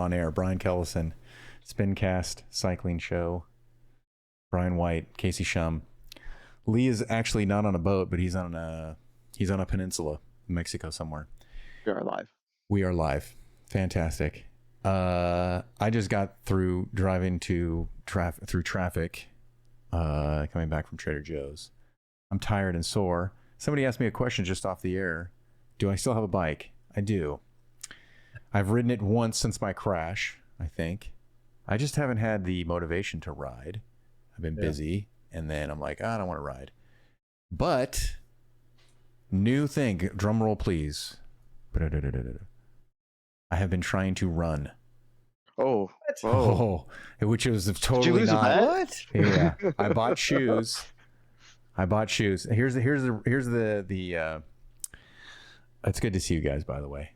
On air. Brian Kellison, Spincast Cycling Show. Brian White, Casey Shum. Lee is actually not on a boat, but he's on a peninsula in Mexico somewhere. We are live. We are live. Fantastic. I just got through driving through traffic, coming back from Trader Joe's. I'm tired and sore. Somebody asked me a question just off the air. Do I still have a bike? I do. I've ridden it once since my crash, I think. I just haven't had the motivation to ride. I've been busy, and then I'm like, I don't want to ride. But, new thing, drum roll please. I have been trying to run. Oh, Which was totally Did you lose not. a bet? What? Yeah, I bought shoes. Here's the. It's good to see you guys, by the way.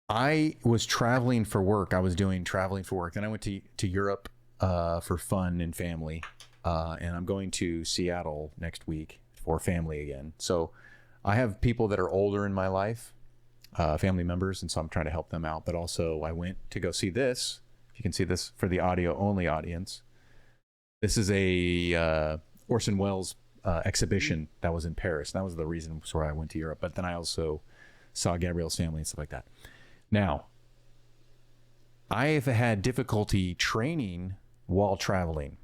I was traveling for work. I was doing traveling for work. Then I went to Europe for fun and family, and I'm going to Seattle next week for family again. So I have people that are older in my life, family members, and so I'm trying to help them out. But also I went to go see this. If you can see this for the audio only audience, this is a Orson Welles exhibition that was in Paris. That was the reason why I went to Europe. But then I also saw Gabrielle's family and stuff like that. Now, I have had difficulty training while traveling.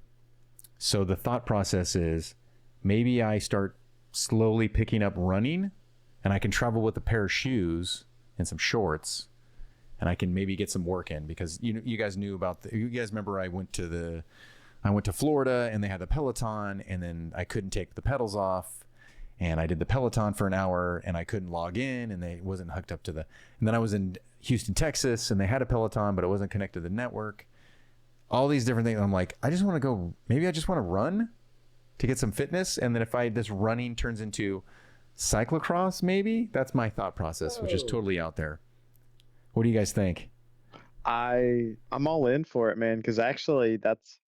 So the thought process is maybe I start slowly picking up running, and I can travel with a pair of shoes and some shorts, and I can maybe get some work in, because you guys knew about you guys remember I went to Florida and they had the Peloton, and then I couldn't take the pedals off, and I did the Peloton for an hour and I couldn't log in, and they wasn't hooked up to and then I was in Houston, Texas, and they had a Peloton, but it wasn't connected to the network. All these different things. I'm like, I just want to go, maybe I just want to run to get some fitness. And then if this running turns into cyclocross, maybe that's my thought process, which is totally out there. What do you guys think? I'm all in for it, man, because actually that's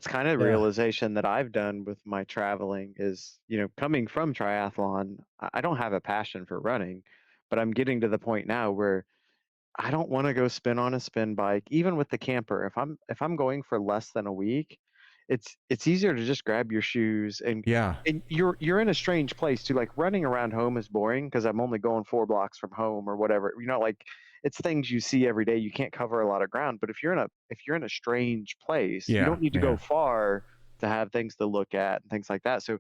kind of the realization that I've done with my traveling is, coming from triathlon, I don't have a passion for running, but I'm getting to the point now where I don't want to go spin on a spin bike, even with the camper. If I'm going for less than a week, it's easier to just grab your shoes and you're in a strange place too. Like, running around home is boring because I'm only going 4 blocks from home or whatever. Like, it's things you see every day. You can't cover a lot of ground. But if you're in a strange place, you don't need to go far to have things to look at and things like that. So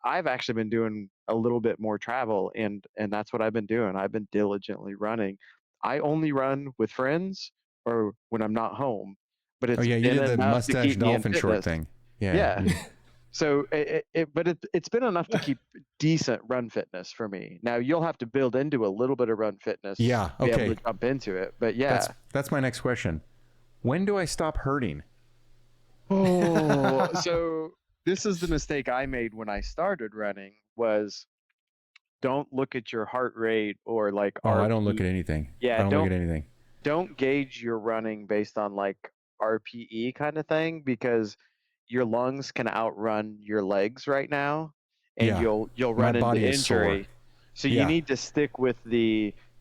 I've actually been doing a little bit more travel, and that's what I've been doing. I've been diligently running. I only run with friends or when I'm not home, but it's you been did the enough to mustache keep me in dolphin short fitness. thing. Yeah. So it's been enough to keep decent run fitness for me. Now you'll have to build into a little bit of run fitness to be able to jump into it. But that's my next question. When do I stop hurting? Oh, so this is the mistake I made when I started running was don't look at your heart rate or like I don't look at anything. Yeah, I don't look at anything. Don't gauge your running based on like RPE kind of thing, because your lungs can outrun your legs right now, and you'll run into injury. So you need to stick with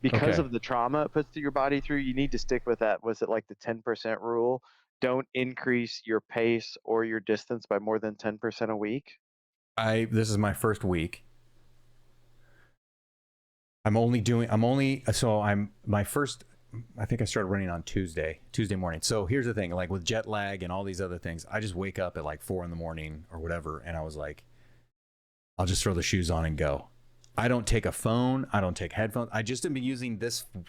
because of the trauma it puts to your body through, you need to stick with that. Was it like the 10% rule? Don't increase your pace or your distance by more than 10% a week. This is my first week. I think I started running on Tuesday morning. So here's the thing, like with jet lag and all these other things, I just wake up at like 4 a.m. or whatever. And I was like, I'll just throw the shoes on and go. I don't take a phone. I don't take headphones. I just have been using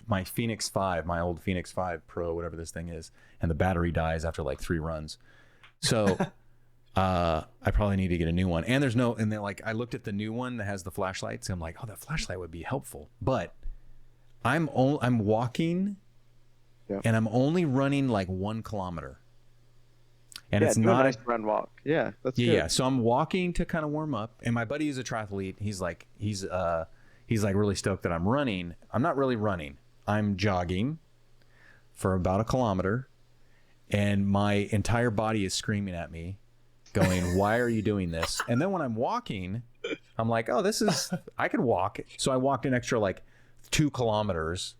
my Phoenix 5, my old Phoenix 5 Pro, whatever this thing is. And the battery dies after like 3 runs. So I probably need to get a new one. And then like I looked at the new one that has the flashlights. And I'm like, oh, that flashlight would be helpful. But I'm walking, and I'm only running like 1 kilometer. And it's not a nice run walk. Yeah, that's good. Yeah. So I'm walking to kind of warm up. And my buddy is a triathlete. He's like really stoked that I'm running. I'm not really running. I'm jogging for about 1 kilometer, and my entire body is screaming at me, going, why are you doing this? And then when I'm walking, I'm like, oh, I could walk. So I walked an extra like 2 kilometers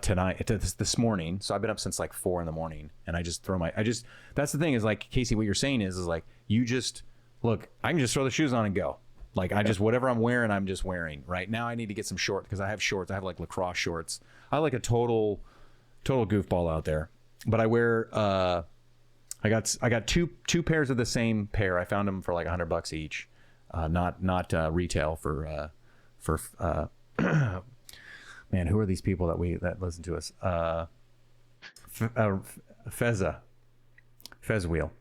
tonight, this morning. So I've been up since like 4 a.m, and I just that's the thing is like, Casey, what you're saying is like, you just look, I can just throw the shoes on and go. Like I just, whatever I'm wearing, I'm just wearing. Right now I need to get some shorts because I have shorts. I have like lacrosse shorts. I like a total goofball out there. But I wear, I got two pairs of the same pair. I found them for like $100 each. Not retail for man, who are these people that listen to us? Fez Wheel.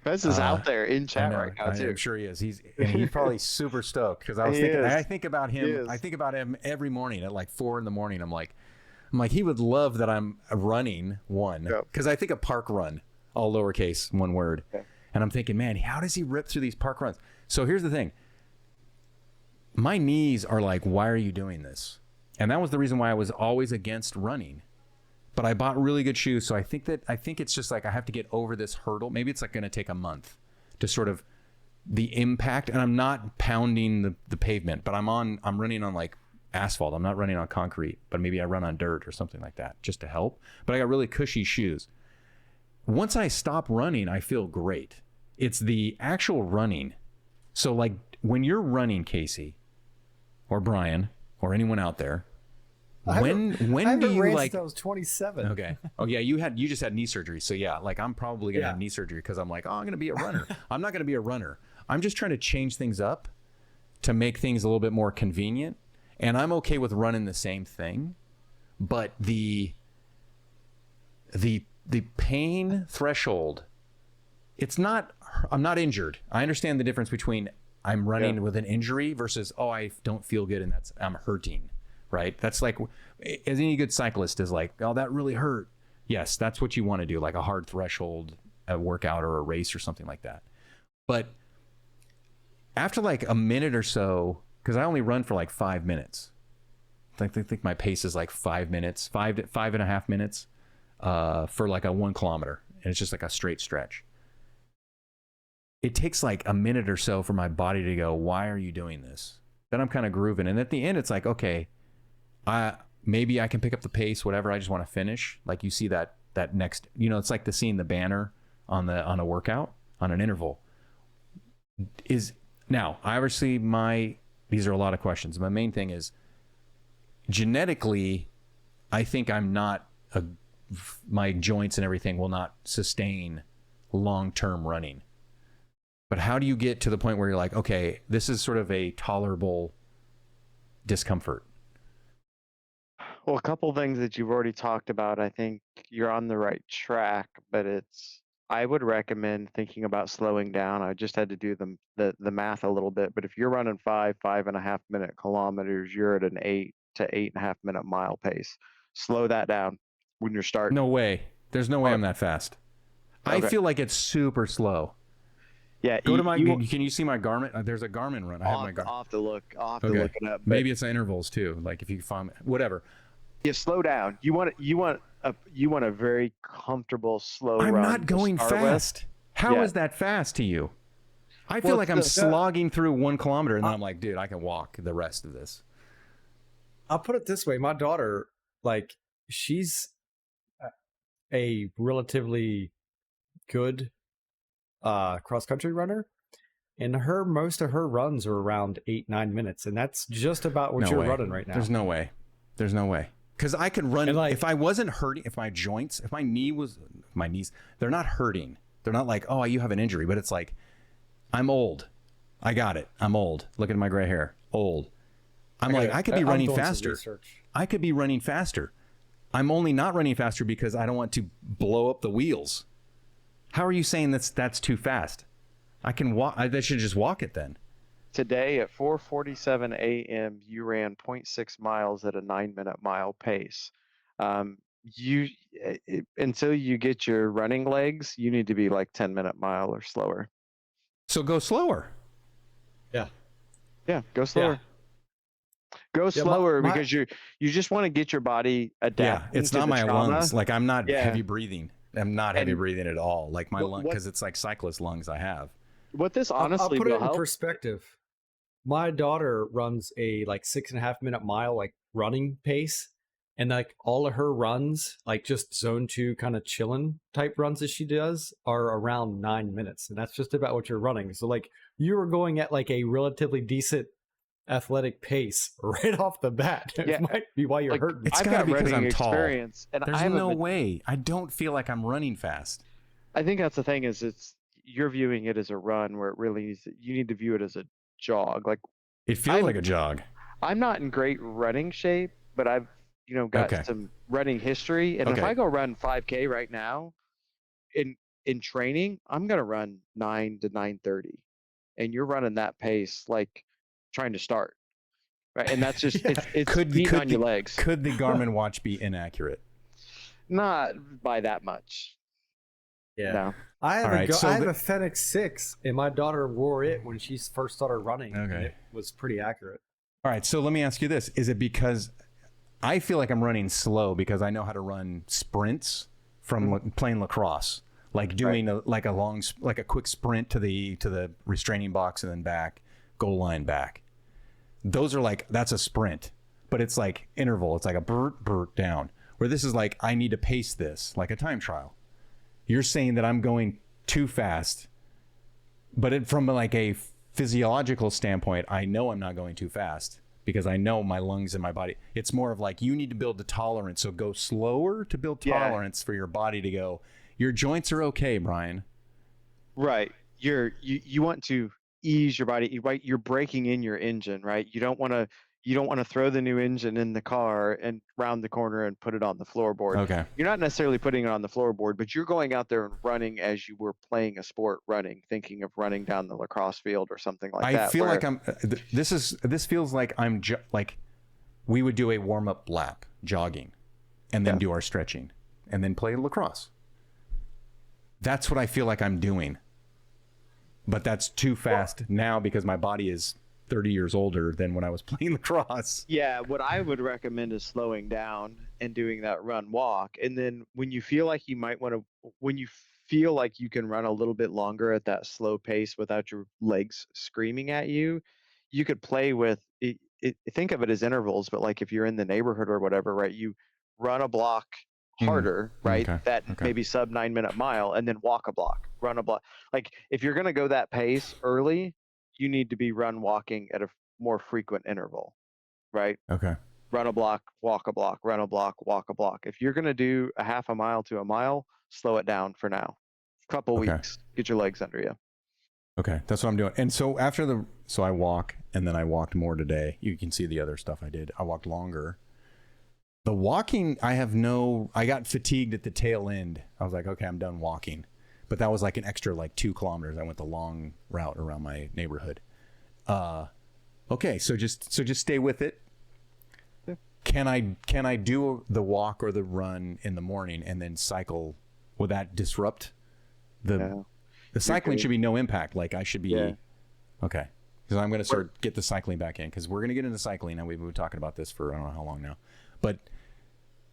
Fez is out there in chat right now too. I'm sure he is. He's probably super stoked because I think about him. I think about him every morning at like 4 a.m. I'm like, he would love that I'm running because I think a park run, all lowercase, one word, and I'm thinking, man, how does he rip through these park runs? So here's the thing. My knees are like, why are you doing this? And that was the reason why I was always against running. But I bought really good shoes, so I think it's just like I have to get over this hurdle. Maybe it's like going to take a month to sort of the impact. And I'm not pounding the pavement, but I'm running on like asphalt. I'm not running on concrete, but maybe I run on dirt or something like that just to help. But I got really cushy shoes. Once I stop running, I feel great. It's the actual running. So like when you're running, Casey or Brian or anyone out there, when do you like? I was 27. Okay. Oh yeah, you just had knee surgery, so yeah, like I'm probably gonna have knee surgery because I'm like, oh, I'm gonna be a runner. I'm not gonna be a runner. I'm just trying to change things up to make things a little bit more convenient, and I'm okay with running the same thing, but the pain threshold, it's not. I'm not injured. I understand the difference between I'm running with an injury versus I don't feel good and I'm hurting. Right? That's like, as any good cyclist is like, oh, that really hurt. Yes, that's what you want to do, like a hard threshold, a workout or a race or something like that. But after like a minute or so, because I only run for like 5 minutes. I think my pace is like 5 minutes, 5.5 minutes for like a 1 kilometer. And it's just like a straight stretch. It takes like a minute or so for my body to go, why are you doing this? Then I'm kind of grooving. And at the end, it's like, okay, maybe I can pick up the pace, whatever. I just want to finish. Like you see that next, it's like seeing the banner on a workout, on an interval. Now, obviously these are a lot of questions. My main thing is genetically, I think my joints and everything will not sustain long-term running. But how do you get to the point where you're like, okay, this is sort of a tolerable discomfort? Well, a couple things that you've already talked about. I think you're on the right track, but I would recommend thinking about slowing down. I just had to do the math a little bit, but if you're running 5.5 minute kilometers, you're at an 8 to 8.5 minute mile pace. Slow that down when you're starting. No way. There's no way I'm that fast. Okay. I feel like it's super slow. Yeah. Can you see my Garmin? There's a Garmin run. I have my Garmin. I'll have to look it up. Maybe it's intervals too. Like if you find whatever. Yeah, slow down. You want a very comfortable slow I'm run. not going fast. How is that fast to you? I feel like I'm slogging through 1 kilometer and then I'm like, dude, I can walk the rest of this. I'll put it this way. My daughter, like, she's a relatively good cross-country runner, and most of her runs are around 8-9 minutes, and that's just about what you're running right now. There's no way. Because I could run, if I wasn't hurting, if my knees, they're not hurting. They're not like, oh, you have an injury, but it's like, I'm old. I got it. I'm old. Look at my gray hair. Old. I could be running faster. I could be running faster. I'm only not running faster because I don't want to blow up the wheels. How are you saying that's too fast? I can walk. I should just walk it then. Today at 4:47 a.m., you ran 0.6 miles at a 9-minute mile pace. Until you get your running legs, you need to be like 10-minute mile or slower. So go slower. Yeah, go slower. Yeah. Go slower because you just want to get your body adapted. Yeah, it's not my lungs. Like I'm not heavy breathing. I'm not heavy breathing at all. Like my lung, because it's like cyclist lungs I have. What this honestly I'll put it in perspective. My daughter runs a like 6.5 minute mile like running pace, And like all of her runs, like just zone 2 kind of chilling type runs that she does, are around 9 minutes, and that's just about what you're running. So like you were going at like a relatively decent athletic pace right off the bat. It Yeah, might be why you're like hurting. It's I've gotta got be 'cause running I'm tall. experience, and There's I haven't no been. way. I don't feel like I'm running fast. I think that's the thing is you're viewing it as a run where it really you need to view it as a jog. Like It feels like I'm a jog. I'm not in great running shape, but I've got Okay. some running history, and if Okay. I go run 5K right now in training, I'm gonna run 9 to 9:30, and you're running that pace like trying to start, right? And that's just Yeah. it's Could beating on the your legs, could the Garmin watch be inaccurate? not by that much. Yeah. No. I have All right, so I have a Fenix 6, and my daughter wore it when she first started running. Okay. And it was pretty accurate. All right, so let me ask you this. Is it because I feel like I'm running slow because I know how to run sprints from playing lacrosse, like doing like a quick sprint to the restraining box and then back, goal line back. Those are like, that's a sprint, but it's like interval. It's like a burt down, where this is like, I need to pace this like a time trial. You're saying that I'm going too fast, but from like a physiological standpoint, I know I'm not going too fast because I know my lungs and my body. It's more of like, you need to build the tolerance. So go slower to build tolerance for your body to go, your joints are okay, Brian. Right. You want to ease your body, right? You're breaking in your engine, right? You don't want to throw the new engine in the car and round the corner and put it on the floorboard. Okay. You're not necessarily putting it on the floorboard, but you're going out there and running as you were playing a sport, thinking of running down the lacrosse field or something like that. I feel like I'm. This feels like I'm like we would do a warm up lap jogging, and then do our stretching, and then play lacrosse. That's what I feel like I'm doing. But that's too fast now because my body is 30 years older than when I was playing lacrosse. Yeah, what I would recommend is slowing down and doing that run walk. And then when you feel like you might want to, when you feel like you can run a little bit longer at that slow pace without your legs screaming at you, you could play with think of it as intervals, but like if you're in the neighborhood or whatever, right? You run a block harder, right? Okay. That maybe sub 9 minute mile, and then walk a block, run a block. Like if you're going to go that pace early, you need to be run walking at a more frequent interval, right? Okay. Run a block, walk a block, run a block, walk a block. If you're going to do a half a mile to a mile, slow it down for now. Couple weeks, get your legs under you. Okay, that's what I'm doing. And so so I walk, and then I walked more today. You can see the other stuff I did. I walked longer. The walking, I got fatigued at the tail end. I was like, okay, I'm done walking. But that was like an extra like 2 kilometers. I went the long route around my neighborhood. Okay, so just stay with it. Yeah. Can I do the walk or the run in the morning and then cycle? Will that disrupt the cycling? Should be no impact. Like I should be okay, because I'm going to get the cycling back in, because we're going to get into cycling, and we've been talking about this for I don't know how long now, but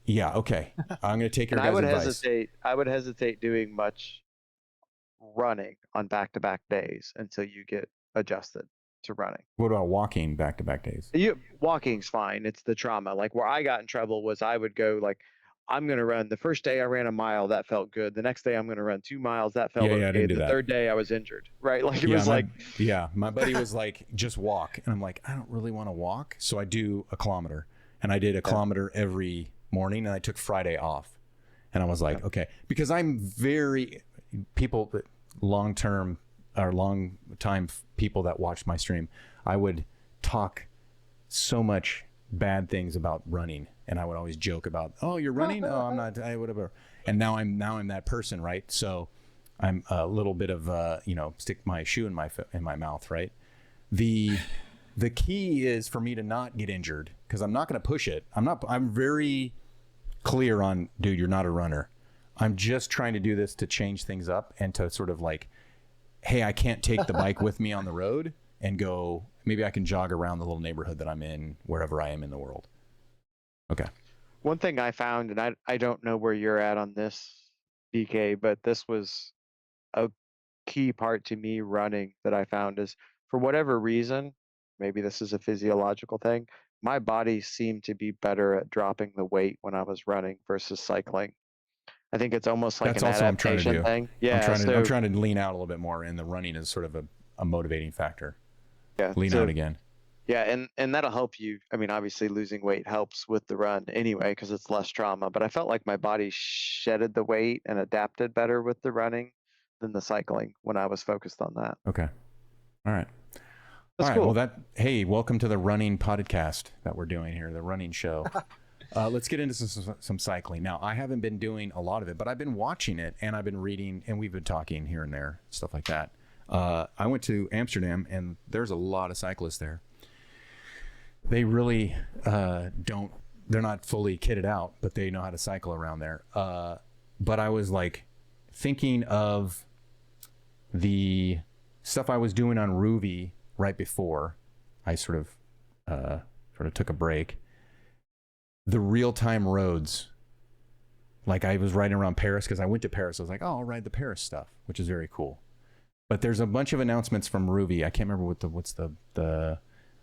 yeah, okay. I'm going to take your guys' advice. I would hesitate doing much running on back-to-back days until you get adjusted to running. What about walking back-to-back days? Walking's fine. It's the trauma. Like where I got in trouble was I would go like, I'm going to run. The first day I ran a mile, that felt good. The next day I'm going to run 2 miles, that felt okay. I didn't do the that. Third day I was injured, right? Like it was my buddy was like, just walk. And I'm like, I don't really want to walk. So I do a kilometer. And I did a kilometer every morning, and I took Friday off. And I was like, okay, because I'm people that long time people that watch my stream, I would talk so much bad things about running, and I would always joke about, oh, you're running? Oh, I'm not. Whatever. And now I'm that person, right? So I'm a little bit of stick my shoe in my mouth, right? The key is for me to not get injured, because I'm not going to push it. I'm very clear on, dude, you're not a runner. I'm just trying to do this to change things up and to sort of like, hey, I can't take the bike with me on the road and go, maybe I can jog around the little neighborhood that I'm in, wherever I am in the world. Okay. One thing I found, and I don't know where you're at on this, DK, but this was a key part to me running that I found is, for whatever reason, maybe this is a physiological thing, my body seemed to be better at dropping the weight when I was running versus cycling. I think it's almost like That's an also what I'm trying to adaptation do. thing. I'm Yeah. I'm So trying to lean out a little bit more, and the running is sort of a motivating factor. yeah. Lean So out again. yeah, and that'll help you. I mean, obviously losing weight helps with the run anyway because it's less trauma. But I felt like my body shedded the weight and adapted better with the running than the cycling when I was focused on that. Okay. All right. That's All right. cool. Well, hey, welcome to the running podcast that we're doing here, the running show. Let's get into some cycling. Now, I haven't been doing a lot of it, but I've been watching it, and I've been reading, and we've been talking here and there, stuff like that. I went to Amsterdam, and there's a lot of cyclists there. They really don't, they're not fully kitted out, but they know how to cycle around there. But I was like thinking of the stuff I was doing on Ruby right before I sort of took a break. The real-time roads, like I was riding around Paris because I went to Paris. I was like, oh, I'll ride the Paris stuff, which is very cool. But there's a bunch of announcements from Ruby. I can't remember what's the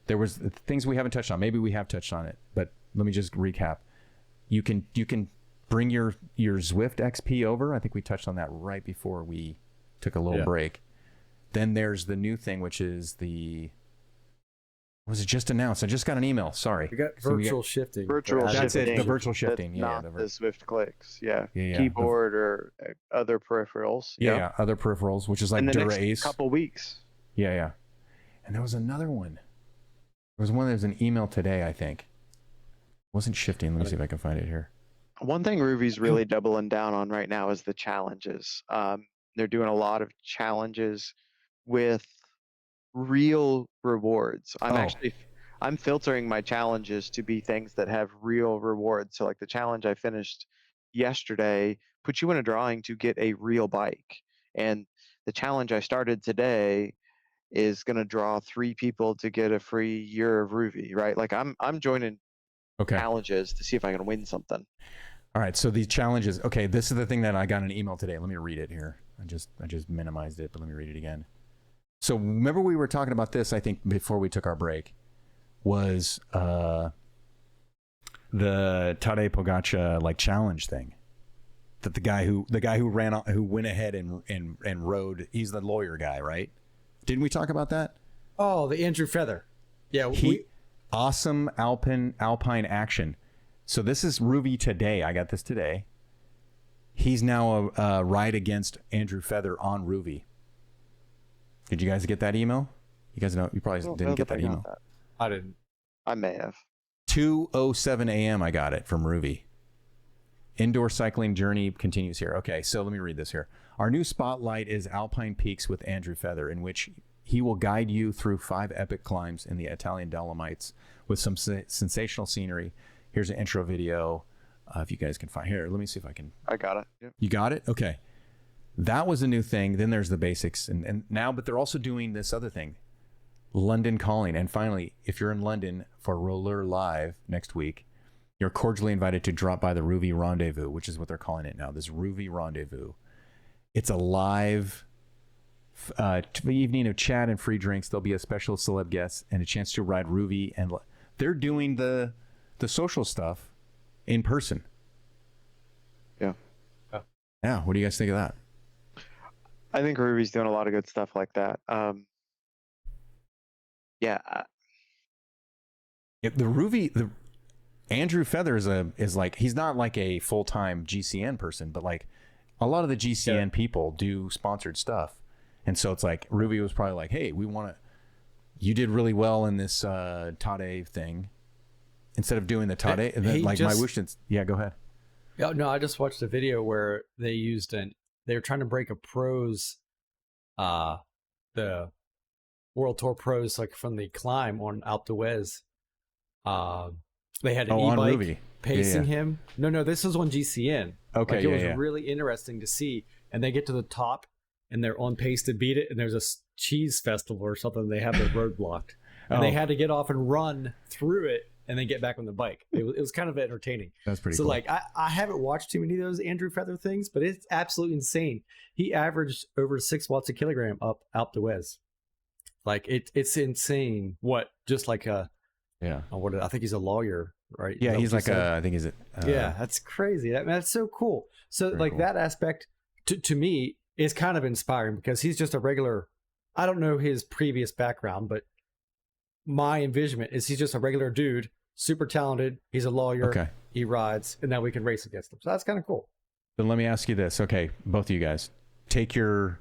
there was things we haven't touched on. Maybe we have touched on it, but let me just recap. You can bring your Zwift XP over. I think we touched on that right before we took a little break. Then there's the new thing, which is was it just announced? I just got an email. Sorry. We got virtual shifting. That's it. The virtual shifting. Not the Swift clicks. Yeah. Keyboard or other peripherals. Yeah. Other peripherals, which is like Dura Ace. Couple weeks. Yeah. And there was another one. There was an email today, I think. It wasn't shifting. Let me see if I can find it here. One thing Ruby's really doubling down on right now is the challenges. They're doing a lot of challenges with real rewards. I'm filtering my challenges to be things that have real rewards. So like the challenge I finished yesterday put you in a drawing to get a real bike. And the challenge I started today is going to draw 3 people to get a free year of Ruby, right? Like I'm joining challenges to see if I can win something. All right, so these challenges. Okay, this is the thing that I got an email today. Let me read it here. I just minimized it, but let me read it again. So remember we were talking about this, I think, before we took our break, was the Tadej Pogačar like challenge thing. That the guy who went ahead and rode. He's the lawyer guy, right? Didn't we talk about that? Oh, the Andrew Feather. Yeah, awesome alpine action. So this is Ruby today. I got this today. He's now a ride against Andrew Feather on Ruby. Did you guys get that email? You guys know, you probably didn't get that email. I didn't. I may have. 2:07 a.m. I got it from Ruby. Indoor cycling journey continues here. Okay, so let me read this here. Our new spotlight is Alpine Peaks with Andrew Feather, in which he will guide you through 5 epic climbs in the Italian Dolomites with some sensational scenery. Here's an intro video. If you guys can find here, let me see if I can. I got it. Yep. You got it? Okay. That was a new thing. Then there's the basics. And now, but they're also doing this other thing. London Calling. And finally, if you're in London for Roller Live next week, you're cordially invited to drop by the Ruby Rendezvous, which is what they're calling it now, this Ruby Rendezvous. It's a live evening of chat and free drinks. There'll be a special celeb guest and a chance to ride Ruby. And they're doing the social stuff in person. Yeah. What do you guys think of that? I think Ruby's doing a lot of good stuff like that. The Andrew Feather is like, he's not like a full-time GCN person, but like a lot of the GCN people do sponsored stuff. And so it's like Ruby was probably like, hey, you did really well in this Tade thing. Instead of doing the Tade, my wish is, go ahead. Yeah, no, I just watched a video where they were trying to break a pros, the World Tour pros, like from the climb on Alpe d'Huez. They had an e-bike pacing him. No, this was on GCN. Okay, it was really interesting to see. And they get to the top, and they're on pace to beat it. And there's a cheese festival or something. They have the road blocked, and they had to get off and run through it, and then get back on the bike. It was kind of entertaining. That's pretty cool. So like I haven't watched too many of those Andrew Feather things, but it's absolutely insane. He averaged over 6 watts a kilogram up Alpe d'Huez. Like it's insane. What just like Yeah. I think he's a lawyer, right? Is Yeah, that he's what you like said? I think he's Yeah, that's crazy. That's so cool. So Very like cool. that aspect to me is kind of inspiring because he's just a regular. I don't know his previous background, but my envisionment is he's just a regular dude, super talented. He's a lawyer. Okay. He rides, and now we can race against him. So that's kind of cool. Then let me ask you this. Okay, both of you guys, take your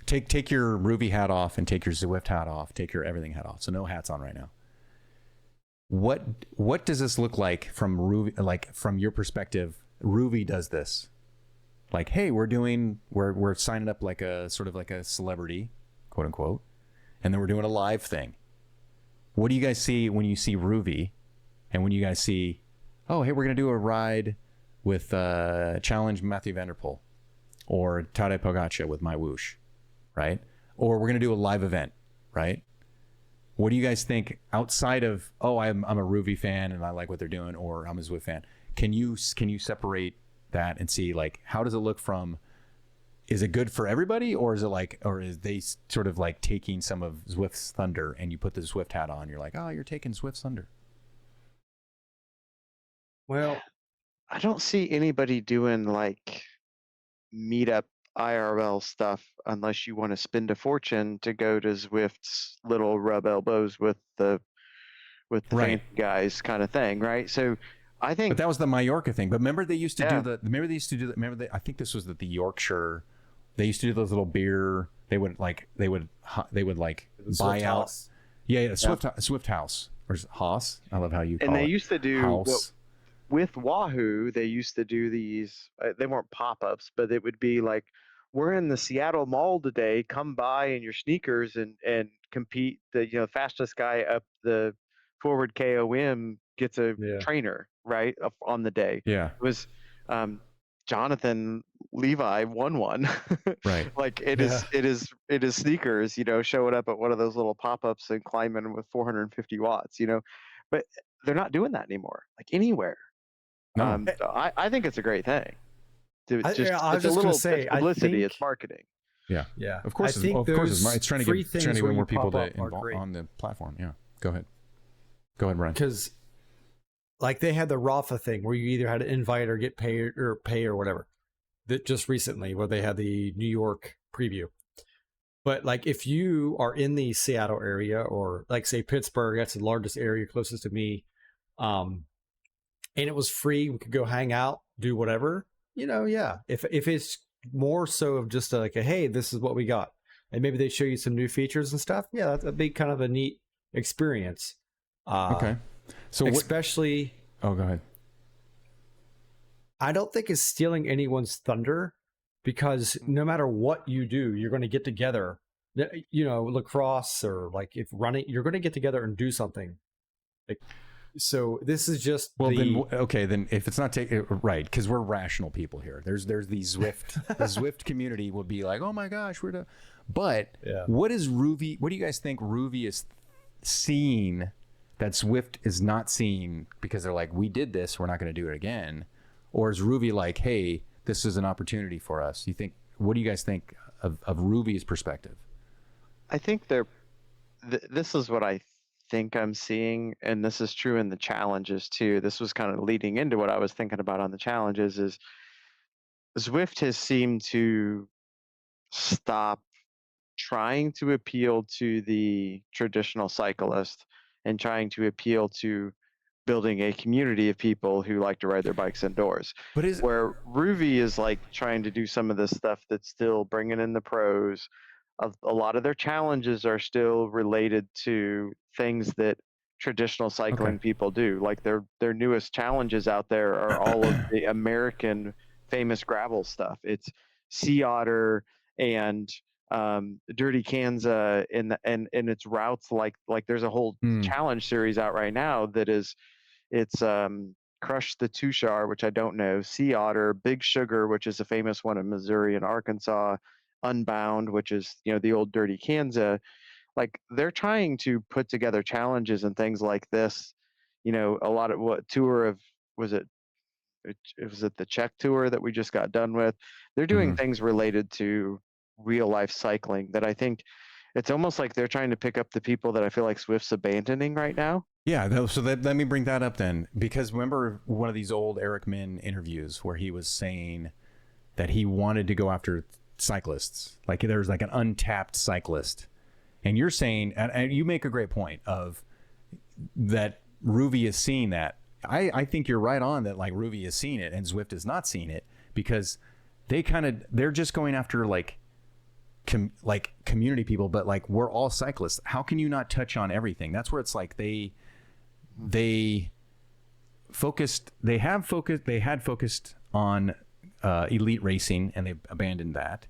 take your Ruby hat off and take your Zwift hat off. Take your everything hat off. So no hats on right now. What does this look like from Ruby? Like from your perspective, Ruby does this. Like, hey, we're signing up like a sort of like a celebrity, quote unquote, and then we're doing a live thing. What do you guys see when you see Ruby, and when you guys see, oh, hey, we're gonna do a ride with challenge Matthew Vanderpool, or Tadej Pogacar with my whoosh, right? Or we're gonna do a live event, right? What do you guys think outside of, oh, I'm a Ruby fan and I like what they're doing, or I'm a Zwift fan? Can you separate that and see like how does it look from? Is it good for everybody, or is it like, or is they sort of like taking some of Zwift's thunder and you put the Zwift hat on, you're like, oh, you're taking Zwift's thunder. Well, I don't see anybody doing like meetup IRL stuff unless you want to spend a fortune to go to Zwift's little rub elbows with the Right. fancy guys kind of thing, right? So I But think that was the Mallorca thing. But remember they used to Yeah. I think this was the Yorkshire. They used to do those little beer. They would like buy out. House. Yeah, Swift House or Haas. I love how you call and they it. used to do House. with Wahoo, they used to do these. They weren't pop-ups, but it would be like, "We're in the Seattle Mall today. Come by in your sneakers and compete. The fastest guy up the forward KOM gets a Yeah. trainer, right, on the day." Yeah. It was Jonathan Levi won one. Right. Like Yeah. it is sneakers, showing up at one of those little pop-ups and climbing with 450 watts, but they're not doing that anymore, like anywhere. No. So I think it's a great thing. I was It's just a gonna little say, it's I publicity, it's think- marketing. Yeah. Yeah. Of course. I think Of course. those It's trying to free get things where more you people pop to up are great. on the platform. Yeah. Go ahead. Go ahead, Brian. Because like they had the Rafa thing where you either had to invite or get paid or pay or whatever. That just recently where they had the New York preview. But like if you are in the Seattle area or like say Pittsburgh, that's the largest area closest to me, and it was free, we could go hang out, do whatever. Yeah. If it's more so of just like a hey, this is what we got, and maybe they show you some new features and stuff. Yeah, that's a big kind of a neat experience. Okay. So especially. Oh, go ahead. I don't think it's stealing anyone's thunder because no matter what you do, you're going to get together. Lacrosse or like if running, you're going to get together and do something. So this is just then if it's not right, because we're rational people here. There's the Zwift the Zwift community would be like, oh my gosh, but Yeah. What is Ruby? What do you guys think Ruby is seeing that Zwift is not seeing because they're like, we did this, we're not going to do it again? Or is Ruby like, hey, this is an opportunity for us? What do you guys think of Ruby's perspective? I think this is what I think I'm seeing, and this is true in the challenges too. This was kind of leading into what I was thinking about on the challenges is Zwift has seemed to stop trying to appeal to the traditional cyclist and trying to appeal to building a community of people who like to ride their bikes indoors. But Where Ruby is like trying to do some of this stuff that's still bringing in the pros. A lot of their challenges are still related to things that traditional cycling people do. Like their newest challenges out there are all of the American famous gravel stuff. It's Sea Otter and Dirty Kanza and its routes. Like there's a whole challenge series out right now that is Crush the Tushar, which I don't know, Sea Otter, Big Sugar, which is a famous one in Missouri and Arkansas, Unbound, which is the old Dirty Kanza. Like they're trying to put together challenges and things like this. A lot of what tour of was it the Czech tour that we just got done with. They're doing things related to real life cycling that I think it's almost like they're trying to pick up the people that I feel like Swift's abandoning right now. Yeah, so let me bring that up then, because remember one of these old Eric Min interviews where he was saying that he wanted to go after cyclists, like there's like an untapped cyclist, and you're saying, and you make a great point of that Ruvi is seeing that. I think you're right on that, like Ruvi is seeing it and Zwift is not seeing it, because they're just going after like community people, but like we're all cyclists. How can you not touch on everything? That's where it's like they had focused on elite racing, and they abandoned that.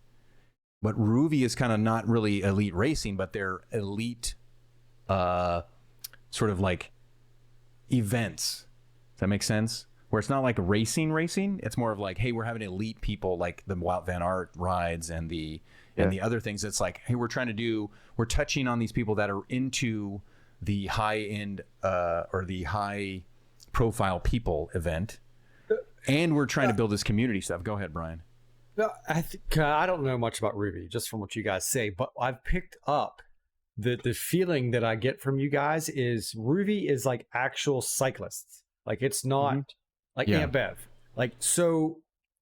But Ruvi is kind of not really elite racing, but they're elite sort of like events. Does that make sense? Where it's not like racing. It's more of like, hey, we're having elite people like the Wout van Aert rides and the other things. It's like, hey, we're touching on these people that are into the high end or the high profile people event, and we're trying to build this community stuff. Go ahead, Brian. No, I don't know much about Ruby, just from what you guys say, but I've picked up the feeling that I get from you guys is Ruby is like actual cyclists. Like it's not like Aunt Bev. Like, so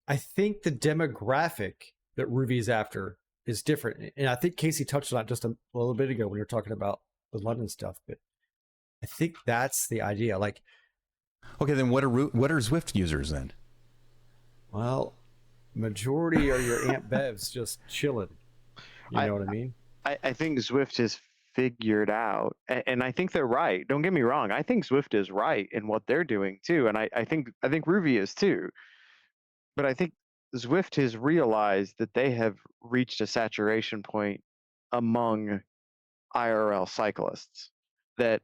I think the demographic that Ruby is after is different. And I think Casey touched on it just a little bit ago when you were talking about the London stuff, but I think that's the idea. Like, okay, then what are Zwift users then? Well, majority are your Aunt Bevs just chilling. You know what I mean? I think Zwift is figured out, and I think they're right. Don't get me wrong. I think Zwift is right in what they're doing too, and I think Ruby is too. But I think Zwift has realized that they have reached a saturation point among IRL cyclists, that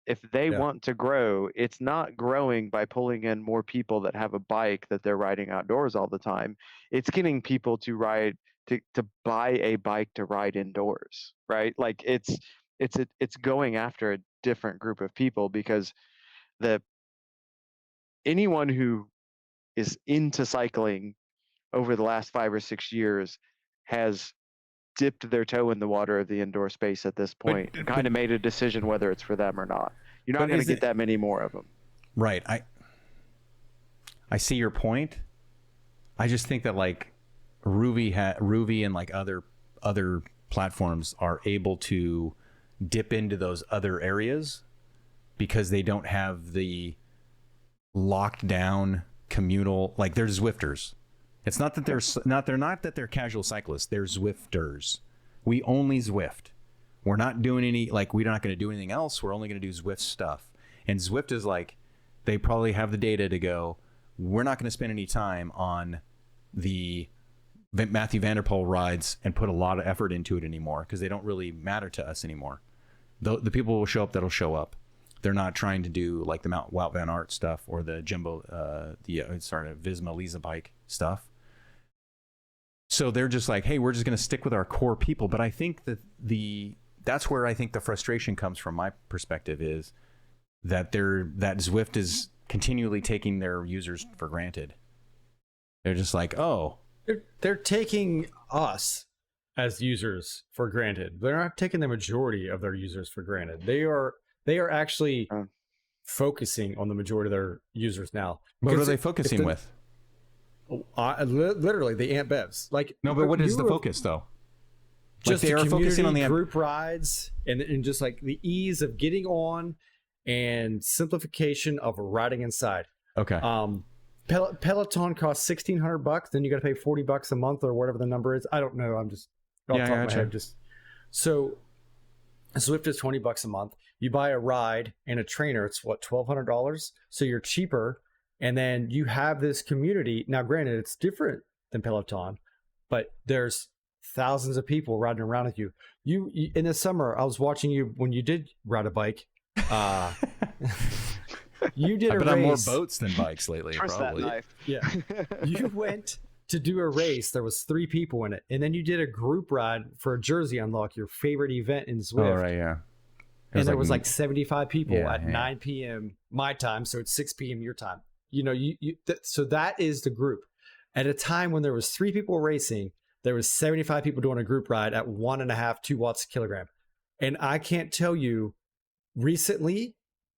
if they want to grow, it's not growing by pulling in more people that have a bike that they're riding outdoors all the time. It's getting people to ride to buy a bike to ride indoors, right? Like it's going after a different group of people, because anyone who is into cycling over the last 5 or 6 years has dipped their toe in the water of the indoor space at this point, and kind of made a decision whether it's for them or not. You're not going to get that many more of them. Right. I see your point. I just think that like Ruby and like other platforms are able to dip into those other areas because they don't have the locked down communal, like they're Zwifters. It's not that they're casual cyclists. They're Zwifters. We only Zwift. We're not doing any, like, we're not going to do anything else. We're only going to do Zwift stuff. And Zwift is like, they probably have the data to go, we're not going to spend any time on the Matthew Van Der Poel rides and put a lot of effort into it anymore, because they don't really matter to us anymore. The people will show up that'll show up. They're not trying to do like the Wout van Aert stuff or the Visma Lisa bike stuff. So they're just like, hey, we're just going to stick with our core people. But I think that that's where I think the frustration comes from my perspective, is that that Zwift is continually taking their users for granted. They're just like, oh, they're taking us as users for granted. They're not taking the majority of their users for granted. They are actually focusing on the majority of their users now. What are they focusing with? Literally the Aunt Bevs. Like, no, but what is the focus though? Just like they are focusing on the group rides and just like the ease of getting on and simplification of riding inside. Okay. Peloton costs $1,600. Then you got to pay $40 a month or whatever the number is. I don't know. I'm just off the top of my head. So Zwift is $20 a month. You buy a ride and a trainer. It's what, $1,200. So you're cheaper. And then you have this community. Now, granted, it's different than Peloton, but there's thousands of people riding around with you. You in the summer, I was watching you when you did ride a bike. You did a race. But on more boats than bikes lately, Trust probably. that knife. Yeah. You went to do a race. There was 3 people in it. And then you did a group ride for a jersey unlock, your favorite event in Zwift. Oh, right, yeah. And there was like 75 people at 9 p.m. my time. So it's 6 p.m. your time. You know, so that is the group. At a time when there was 3 people racing, there was 75 people doing a group ride at 1.5, 2 watts a kilogram. And I can't tell you, recently,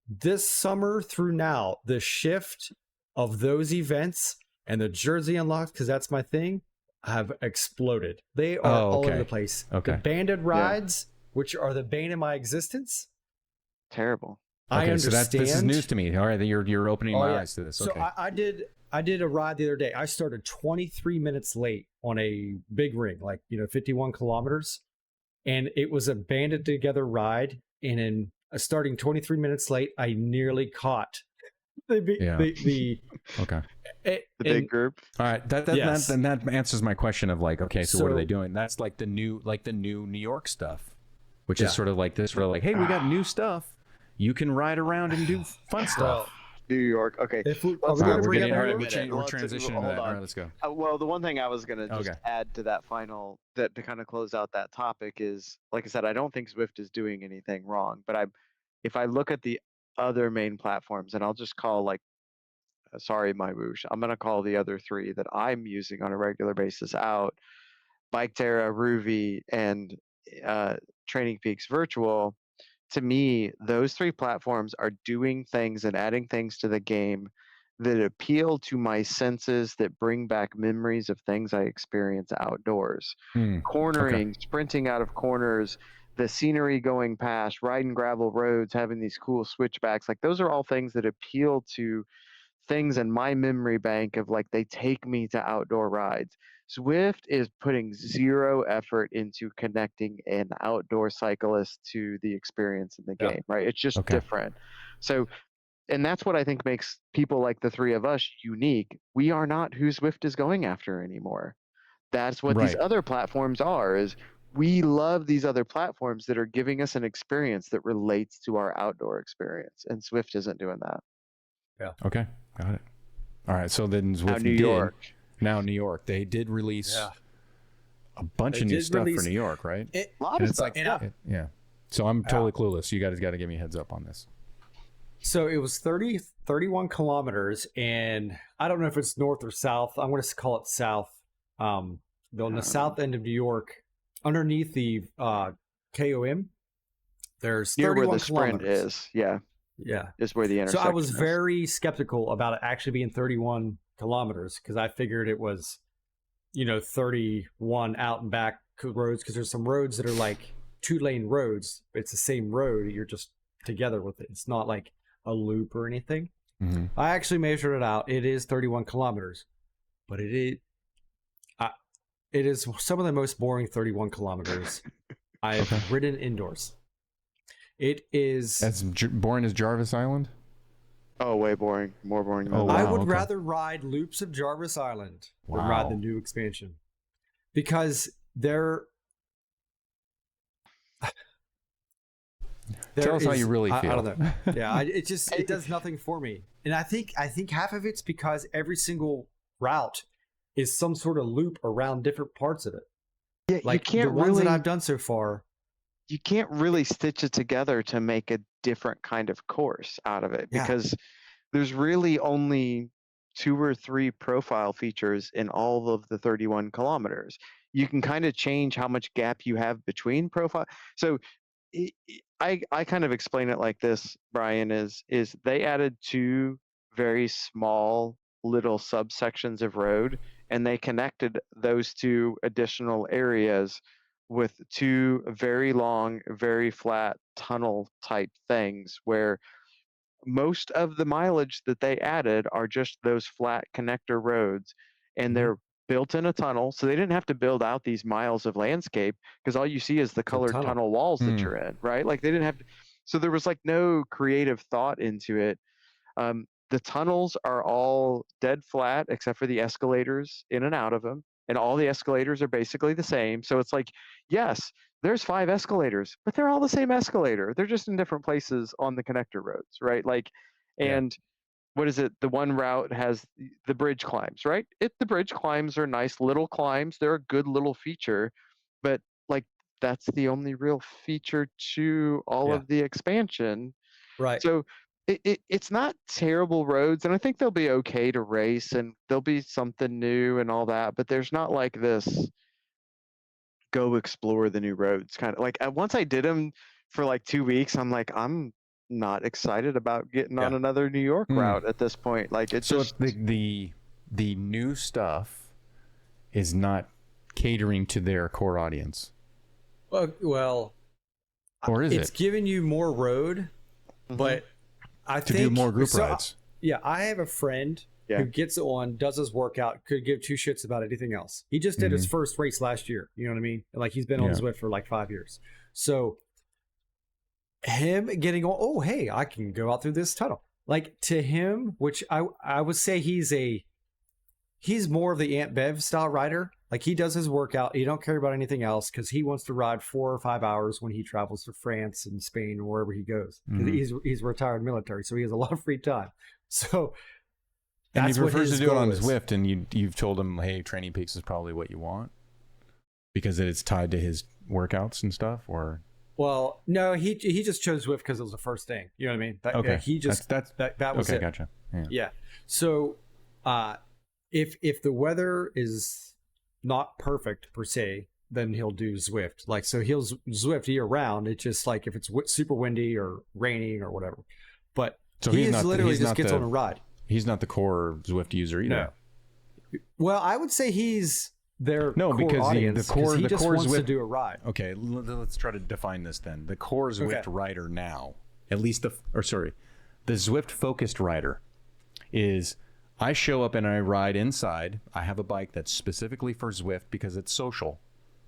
this summer through now, the shift of those events and the Jersey Unlocked, because that's my thing, have exploded. They are all over the place. Okay. The banded rides, which are the bane of my existence. Terrible. I understand. So this is news to me. All right, you're opening my eyes to this. So okay. I did a ride the other day. I started 23 minutes late on a big ring, like 51 kilometers, and it was a banded together ride. And in starting 23 minutes late, I nearly caught the okay. The big group. All right, that answers my question of like, okay, so what are they doing? That's like the new New York stuff, which is sort of like this, hey, we got new stuff. You can ride around and do fun stuff. New York. Okay. We're transitioning to that. All right, let's go. Well, the one thing I was going to just add to that to kind of close out that topic is, like I said, I don't think Zwift is doing anything wrong, but if I look at the other main platforms, and I'll just call sorry, my whoosh, I'm going to call the other three that I'm using on a regular basis out, BikeTerra, Ruvi, and Training Peaks Virtual. To me, those three platforms are doing things and adding things to the game that appeal to my senses, that bring back memories of things I experience outdoors. Cornering, sprinting out of corners, the scenery going past, riding gravel roads, having these cool switchbacks. Like, those are all things that appeal to things in my memory bank of like, they take me to outdoor rides. Zwift is putting zero effort into connecting an outdoor cyclist to the experience in the game, right? It's just different. So, and that's what I think makes people like the three of us unique. We are not who Zwift is going after anymore. That's what these other platforms are, is we love these other platforms that are giving us an experience that relates to our outdoor experience. And Zwift isn't doing that. Yeah. Okay. Got it. All right. So then Zwift Now New York, they did release a bunch of new stuff for New York, right? A lot of stuff. Yeah. So I'm totally clueless. You guys got to give me a heads up on this. So it was 31 kilometers, and I don't know if it's north or south. I'm going to call it south. On the south end of New York, underneath the KOM, there's 31 where the kilometers. Sprint is. Yeah. Is where the intersection is. So I was is. very skeptical about it actually being 31 kilometers, because I figured it was 31 out and back roads, because there's some roads that are like 2-lane roads. It's the same road, you're just together with it. It's not like a loop or anything. I actually measured it out. It is 31 kilometers, but it is some of the most boring 31 kilometers I've ridden indoors. It is as boring as Jarvis Island. Oh, way boring. More boring than that. I would rather ride loops of Jarvis Island than ride the new expansion, because tell us how you really feel. I don't know. Yeah, it does nothing for me. And I think half of it's because every single route is some sort of loop around different parts of it. Yeah, like the ones that I've done so far. You can't really stitch it together to make a different kind of course out of it, because there's really only 2 or 3 profile features in all of the 31 kilometers. You can kind of change how much gap you have between profile. So I kind of explain it like this, Brian, is they added 2 very small little subsections of road, and they connected those 2 additional areas with 2 very long, very flat tunnel type things, where most of the mileage that they added are just those flat connector roads, and they're built in a tunnel. So they didn't have to build out these miles of landscape, because all you see is the colored tunnel walls that you're in, right? Like, they didn't have to, so there was like no creative thought into it. The tunnels are all dead flat except for the escalators in and out of them. And all the escalators are basically the same. So it's like, yes, there's 5 escalators, but they're all the same escalator. They're just in different places on the connector roads, right? Like, and what is it? The one route has the bridge climbs, right? The bridge climbs are nice little climbs. They're a good little feature, but like, that's the only real feature to all of the expansion. Right. So it's not terrible roads, and I think they'll be okay to race, and there'll be something new and all that, but there's not like this go explore the new roads. Kind of like once I did them for like 2 weeks, I'm like, I'm not excited about getting on Yeah. another New York Hmm. route at this point. Like it So just the new stuff is not catering to their core audience, Well, or is it's it giving you more road, but I to think do more group so, rides? Yeah, I have a friend Yeah. who gets on, does his workout, could give two shits about anything else. He just did his Mm-hmm. first race last year. You know what I mean? Like he's been on Yeah. Zwift for like 5 years. So him getting on, oh hey, I can go out through this tunnel. Like to him, which I would say he's more of the Aunt Bev style rider. Like he does his workout, he don't care about anything else because he wants to ride 4 or 5 hours when he travels to France and Spain or wherever he goes. Mhm. He's retired military, so he has a lot of free time. So And that's he what prefers his to do it goal on is. Zwift, and you've told him, hey, Training Peaks is probably what you want because it's tied to his workouts and stuff. Or Well, no, he just chose Zwift because it was the first thing. You know what I mean? okay, He just that's that was okay. it. Gotcha. Yeah. Yeah. So, if the weather is not perfect per se, then he'll do Zwift. Like so, he'll Zwift year round. It's just like if it's super windy or raining or whatever. But So he he's is not literally he's just not gets the, on a ride. He's not the core Zwift user either. No. Well, I would say he's their No, core because audience, the core he the just core wants to Zwift. do a ride. Okay, let's try to define this then. The core Zwift rider now, at least the Zwift focused rider is I show up and I ride inside. I have a bike that's specifically for Zwift because it's social.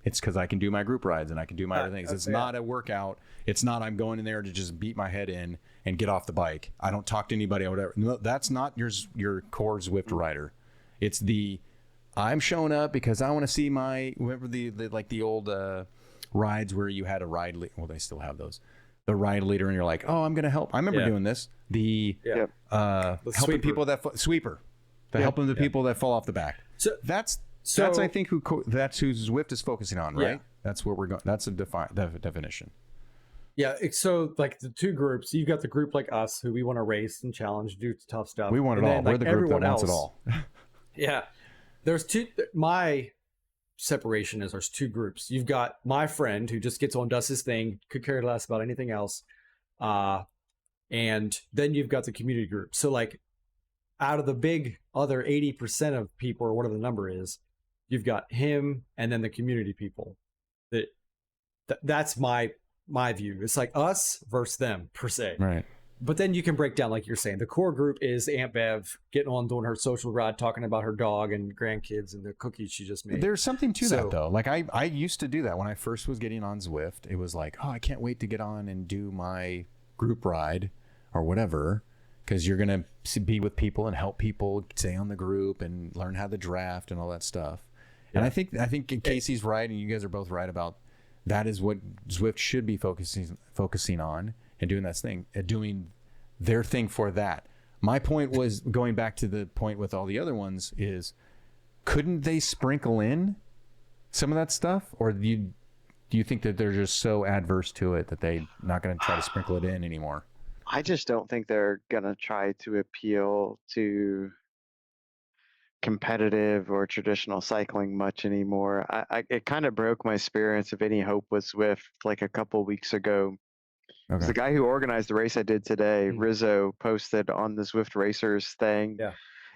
It's because I can do my group rides and I can do my other things. It's not a workout. It's not I'm going in there to just beat my head in and get off the bike. I don't talk to anybody or whatever. No, that's not your core Zwift rider. It's the I'm showing up because I want to see my remember the like the old rides where you had a ride well they still have those. The ride leader and you're like, "Oh, I'm going to help." I remember doing this. The helping sweeper. people that sweeper. Helping the people that fall off the back. So That's So I think that's who Zwift is focusing on, right? Yeah. That's where we're going. That's a definition. yeah, so like the two groups, you've got the group like us who we want to race and challenge, do tough stuff. We want it And all. then, We're like, the group that everyone wants it else- all. Yeah, there's two. My separation is there's two groups. You've got my friend who just gets on, does his thing, could care less about anything else, and then you've got the community group. So like, out of the big other 80% of people or whatever the number is, you've got him and then the community people. That's my view. It's like us versus them per se. Right. But then you can break down, like you're saying, the core group is Aunt Bev getting on, doing her social ride, talking about her dog and grandkids and the cookies she just made. There's something to So- that though. Like I used to do that when I first was getting on Zwift. It was like, oh, I can't wait to get on and do my group ride or whatever, because you're gonna be with people and help people stay on the group and learn how to draft and all that stuff. And I think Casey's right, and you guys are both right about that is what Zwift should be focusing on and doing that thing, doing their thing for that. My point was going back to the point with all the other ones is, couldn't they sprinkle in some of that stuff, or do you think that they're just so adverse to it that they're not going to try to sprinkle it in anymore? I just don't think they're gonna try to appeal to competitive or traditional cycling much anymore. It kind of broke my spirits of any hope with Zwift like a couple weeks ago. 'Cause the guy who organized the race I did today, Rizzo, posted on the Zwift Racers thing. Yeah.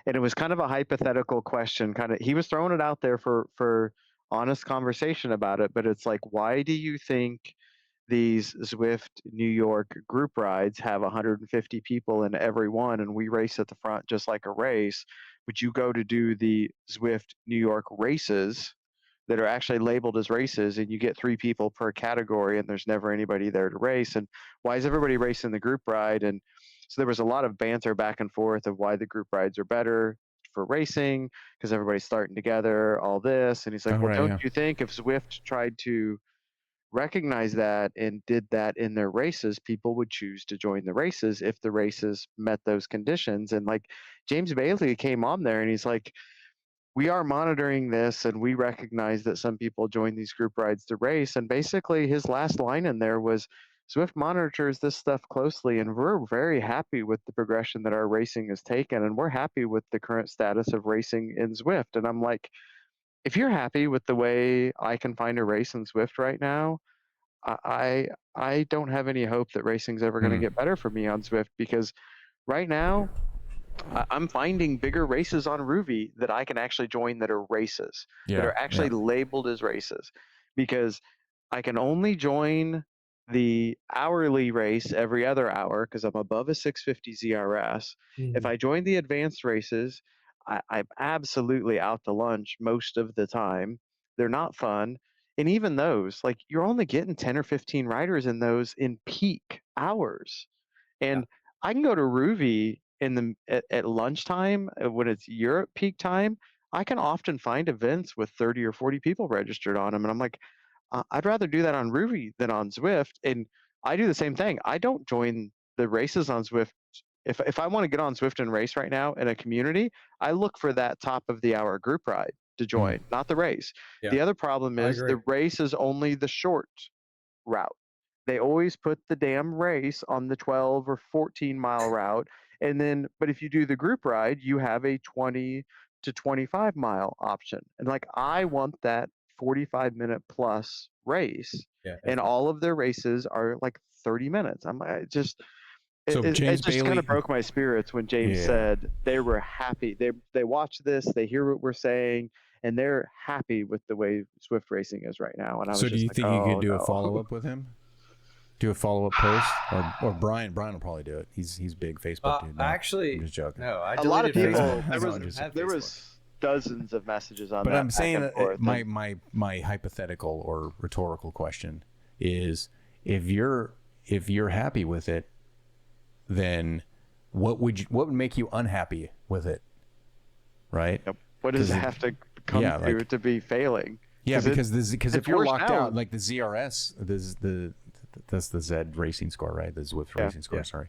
And it was kind of a hypothetical question. He was throwing it out there for honest conversation about it, but it's like, why do you think these Zwift New York group rides have 150 people in every one and we race at the front just like a race? Would you go to do the Zwift New York races that are actually labeled as races and you get 3 people per category and there's never anybody there to race? And why is everybody racing the group ride? And so there was a lot of banter back and forth of why the group rides are better for racing because everybody's starting together, all this. And he's like, Oh, well, right, don't yeah. you think if Zwift tried to recognize that and did that in their races, people would choose to join the races if the races met those conditions? And like James Bailey came on there and he's like, we are monitoring this and we recognize that some people join these group rides to race. And basically his last line in there was, Zwift monitors this stuff closely and we're very happy with the progression that our racing has taken and we're happy with the current status of racing in Zwift. And I'm like, if you're happy with the way I can find a race in Swift right now, I don't have any hope that racing's ever going to Hmm. get better for me on Swift, because right now I'm finding bigger races on Ruby that I can actually join, that are races, that Yeah. are actually labeled as races, because I can only join the hourly race every other hour because I'm above a 650 ZRS. If I join the advanced races, I'm absolutely out to lunch most of the time. They're not fun. And even those, like, you're only getting 10 or 15 riders in those in peak hours. Yeah. And I can go to Ruby at lunchtime, when it's Europe peak time. I can often find events with 30 or 40 people registered on them, and I'm like, I'd rather do that on Ruby than on Zwift. And I do the same thing. I don't join the races on Zwift. If I want to get on Zwift and race right now in a community, I look for that top of the hour group ride to join, not the race. Yeah. The other problem I is agree. the race is only the short route. They always put the damn race on the 12 or 14-mile route. And then, but if you do the group ride, you have a 20 to 25-mile option. And like, I want that 45-minute plus race. Yeah. And all of their races are like 30 minutes. I just, So it James just kind Bailey. of broke my spirits when James Yeah. said they were happy. They watch this, they hear what we're saying, and they're happy with the way Swift racing is right now. And I was So do just you like, think you oh could do a no. follow up with him? Do a follow up post, or Brian will probably do it. He's big Facebook dude. No, Actually, I'm just joking. no. I A lot of deleted people. Facebook. There I was- don't have There Facebook. was dozens of messages on But that. I'm saying back and forth, my hypothetical or rhetorical question is, if you're happy with it, then what would make you unhappy with it, right? Yep. What does it have to come to be failing? Yeah, because if you're forced locked down. out, like the ZRS, that's the Z racing score, right? The Zwift racing score. Yeah. Sorry,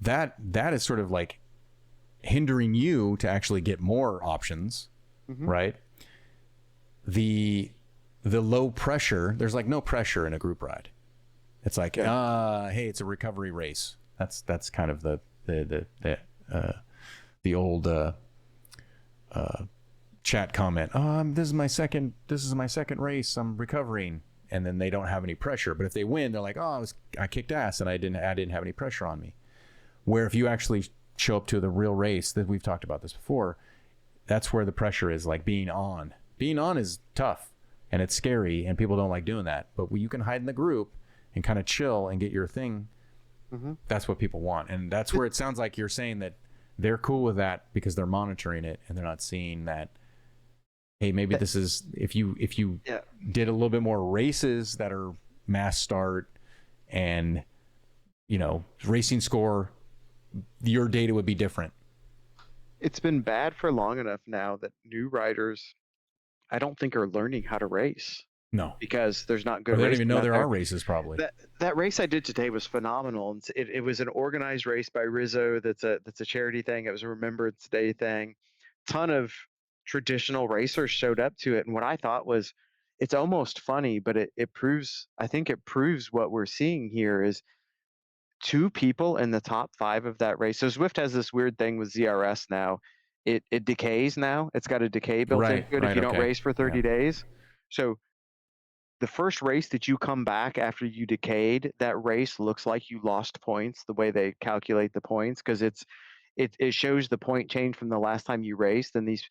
that is sort of like hindering you to actually get more options, right? The low pressure. There's like no pressure in a group ride. It's like, hey, it's a recovery race. That's kind of the old chat comment. This is my second race. I'm recovering, and then they don't have any pressure. But if they win, they're like, I kicked ass, and I didn't have any pressure on me. Where if you actually show up to the real race, that we've talked about this before, that's where the pressure is. Like being on is tough and it's scary, and people don't like doing that. But when you can hide in the group and kind of chill and get your thing, that's what people want. And that's where it sounds like you're saying that they're cool with that because they're monitoring it and they're not seeing that, hey, maybe this is, if you did a little bit more races that are mass start and, racing score, your data would be different. It's been bad for long enough now that new riders, I don't think, are learning how to race. No, because there's not good. Or they don't racing even know out there are races. Probably that race I did today was phenomenal. And it was an organized race by Rizzo. That's a charity thing. It was a Remembrance Day thing. Ton of traditional racers showed up to it, and what I thought was, it's almost funny, but it proves. I think it proves what we're seeing here is two people in the top 5 of that race. So Zwift has this weird thing with ZRS now. It decays now. It's got a decay built into it if you don't race for 30 days. So the first race that you come back after you decayed, that race looks like you lost points, the way they calculate the points, because it shows the point change from the last time you raced. And these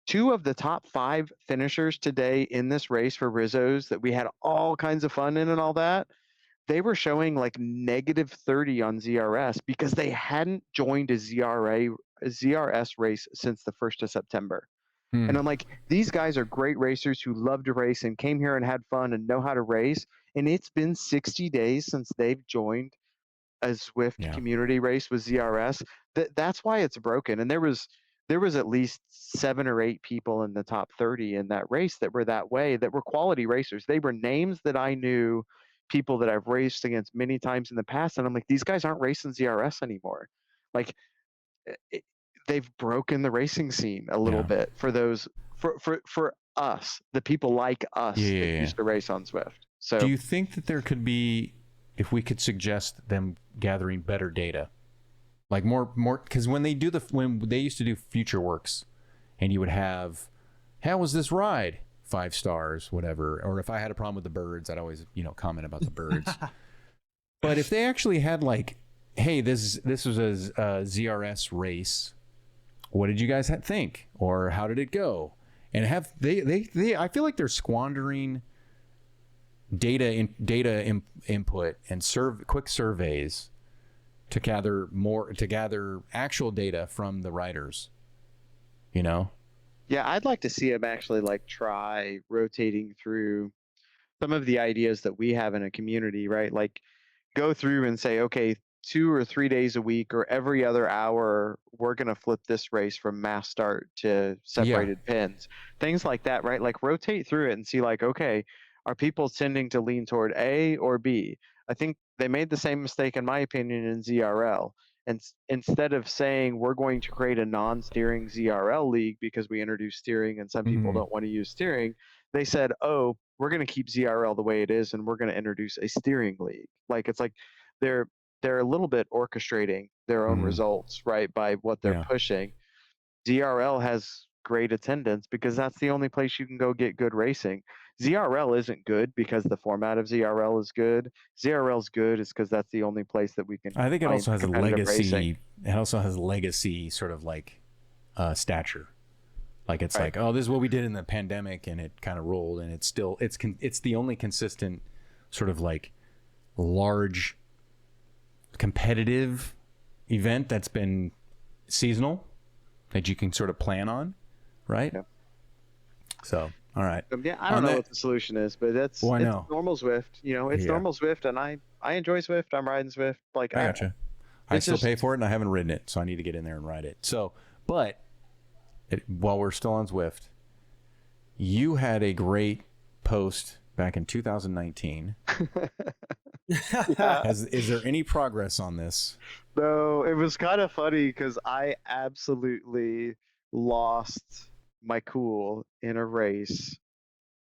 2 of the top 5 finishers today in this race for Rizzo's that we had all kinds of fun in and all that, they were showing like -30 on ZRS because they hadn't joined a ZRS race since the 1st of September. And I'm like, these guys are great racers who love to race and came here and had fun and know how to race. And it's been 60 days since they've joined a Zwift community race with ZRS. That's why it's broken. And there was at least 7 or 8 people in the top 30 in that race that were that way, that were quality racers. They were names that I knew, people that I've raced against many times in the past. And I'm like, these guys aren't racing ZRS anymore. Like, they've broken the racing scene a little bit for those, for us, the people like us that used to race on Zwift. So do you think that there could be, if we could suggest them gathering better data, like more, because when they used to do future works, and you would have, how was this ride? 5 stars, whatever. Or if I had a problem with the birds, I'd always, comment about the birds. But if they actually had like, hey, this was a ZRS race, what did you guys think? Or how did it go? And have they I feel like they're squandering data input and quick surveys to gather actual data from the riders. Yeah, I'd like to see them actually like try rotating through some of the ideas that we have in a community, right? Like go through and say, okay, 2 or 3 days a week or every other hour, we're going to flip this race from mass start to Yeah. separated pins. Things like that, right? Like rotate through it and see like, okay, are people tending to lean toward A or B? I think they made the same mistake, in my opinion, in ZRL. And instead of saying we're going to create a non-steering ZRL league because we introduced steering and some people don't want to use steering, they said, oh, we're going to keep ZRL the way it is and we're going to introduce a steering league. Like it's like they're a little bit orchestrating their own results, right, by what they're pushing. ZRL has great attendance because that's the only place you can go get good racing. ZRL isn't good because the format of ZRL is good. ZRL is good is because that's the only place that we can. I think it also has a legacy. Racing. It also has legacy sort of like stature. Like it's like, oh, this is what we did in the pandemic, and it kind of rolled, and it's still it's the only consistent sort of like large competitive event that's been seasonal that you can sort of plan on, right? Yeah. So, all right. Yeah, I don't know what the solution is, but it's normal Zwift. It's normal Zwift, and I enjoy Zwift. I'm riding Zwift. Like I gotcha. I still pay for it, and I haven't ridden it, so I need to get in there and ride it. So, but while we're still on Zwift, you had a great post back in 2019. Is there any progress on this? No, it was kind of funny because I absolutely lost my cool in a race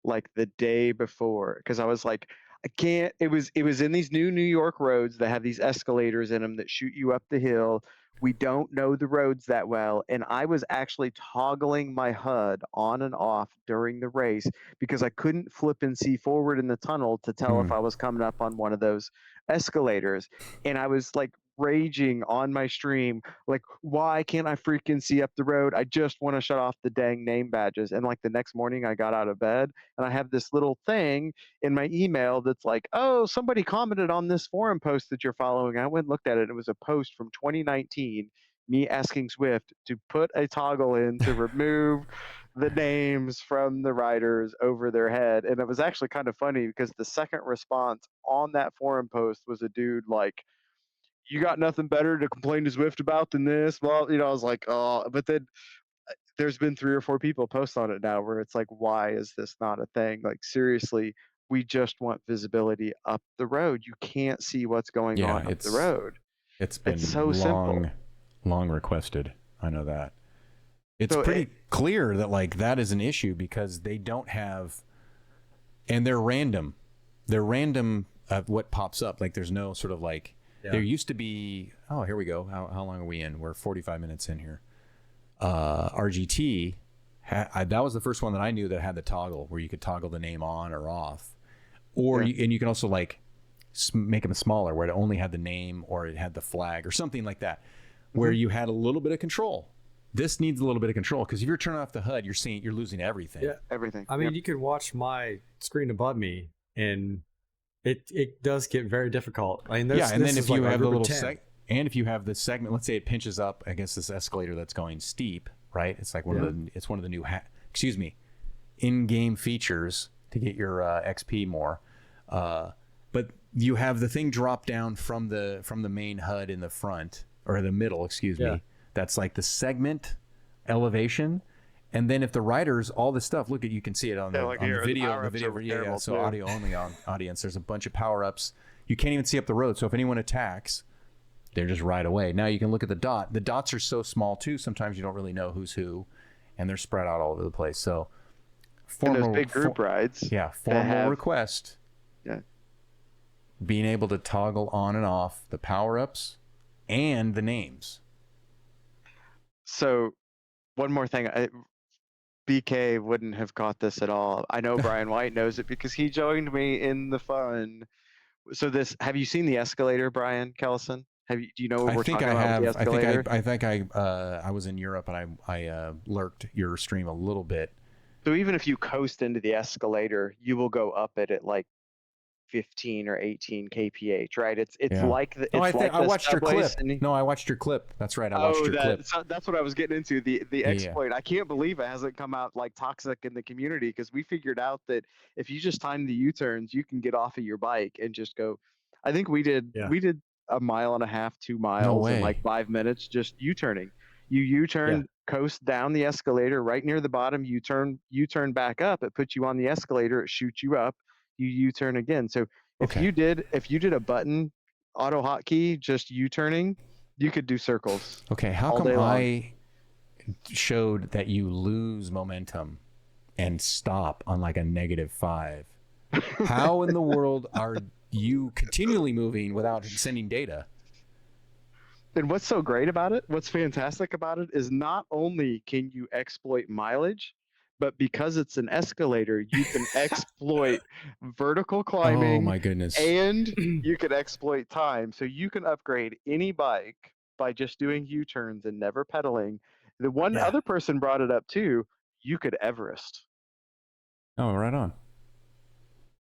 like the day before because I was like, I can't. It was in these new New York roads that have these escalators in them that shoot you up the hill. We don't know the roads that well, and I was actually toggling my HUD on and off during the race because I couldn't flip and see forward in the tunnel to tell if I was coming up on one of those escalators. And I was like raging on my stream, like, why can't I freaking see up the road? I just want to shut off the dang name badges. And like the next morning I got out of bed and I have this little thing in my email that's like, oh, somebody commented on this forum post that you're following. I went and looked at it. It was a post from 2019, me asking Swift to put a toggle in to remove the names from the riders over their head. And it was actually kind of funny because the second response on that forum post was a dude like, you got nothing better to complain to Zwift about than this? Well, I was like, oh, but then there's been 3 or 4 people post on it now where it's like, why is this not a thing? Like, seriously, we just want visibility up the road. You can't see what's going on up the road. It's been so simple. long requested. I know that. It's pretty clear that like that is an issue because they don't have, and they're random. They're random of what pops up. Like there's no sort of like, there used to be, oh, here we go. How long are we in? We're 45 minutes in here. RGT, that was the first one that I knew that had the toggle where you could toggle the name on or off. Or and you can also like make them smaller where it only had the name or it had the flag or something like that, where you had a little bit of control. This needs a little bit of control because if you're turning off the HUD, you're losing everything. Yeah, everything. I mean, you can watch my screen above me, and it does get very difficult. I mean, and then if you have the little and if you have this segment, let's say it pinches up against this escalator that's going steep, right? It's like one of the new in-game features to get your XP more. But you have the thing drop down from the main HUD in the front or the middle, excuse me. That's like the segment elevation. And then if the riders, all this stuff, look at, you can see it on the video. So audio only on audience. There's a bunch of power-ups. You can't even see up the road. So if anyone attacks, they're just right away. Now you can look at the dot. The dots are so small too. Sometimes you don't really know who's who, and they're spread out all over the place. So those big group rides. Yeah, formal request. Yeah. Being able to toggle on and off the power-ups and the names. So one more thing. BK wouldn't have caught this at all. I know Brian White knows it because he joined me in the fun. So have you seen the escalator, Brian Kellison? Do you know what I we're think talking I about with the have. escalator? I was in Europe and I lurked your stream a little bit. So even if you coast into the escalator, you will go up it at like 15 or 18 kph, right? It's Yeah. like the Oh, it's like I the watched your subways. clip. No, I watched your clip. That's right. I watched your clip. That's what I was getting into. The Yeah. exploit. I can't believe it hasn't come out like toxic in the community, because we figured out that if you just time the U-turns, you can get off of your bike and just go. I think we did Yeah. 1.5 miles, 2 No miles in like way. 5 minutes just U-turning. You U-turn, coast down the escalator right near the bottom, U-turn back up, it puts you on the escalator, it shoots you up, you U-turn again. So if Okay. you did a button auto hotkey just U-turning, you could do circles. Okay, how all come day long. I showed that you lose momentum and stop on like a -5? How in the world are you continually moving without sending data? And what's so great about it, what's fantastic about it, is not only can you exploit mileage, but because it's an escalator, you can exploit vertical Oh climbing, my goodness. and you can exploit time. So you can upgrade any bike by just doing U-turns and never pedaling. The one other person brought it up too, you could Everest. Oh, right on.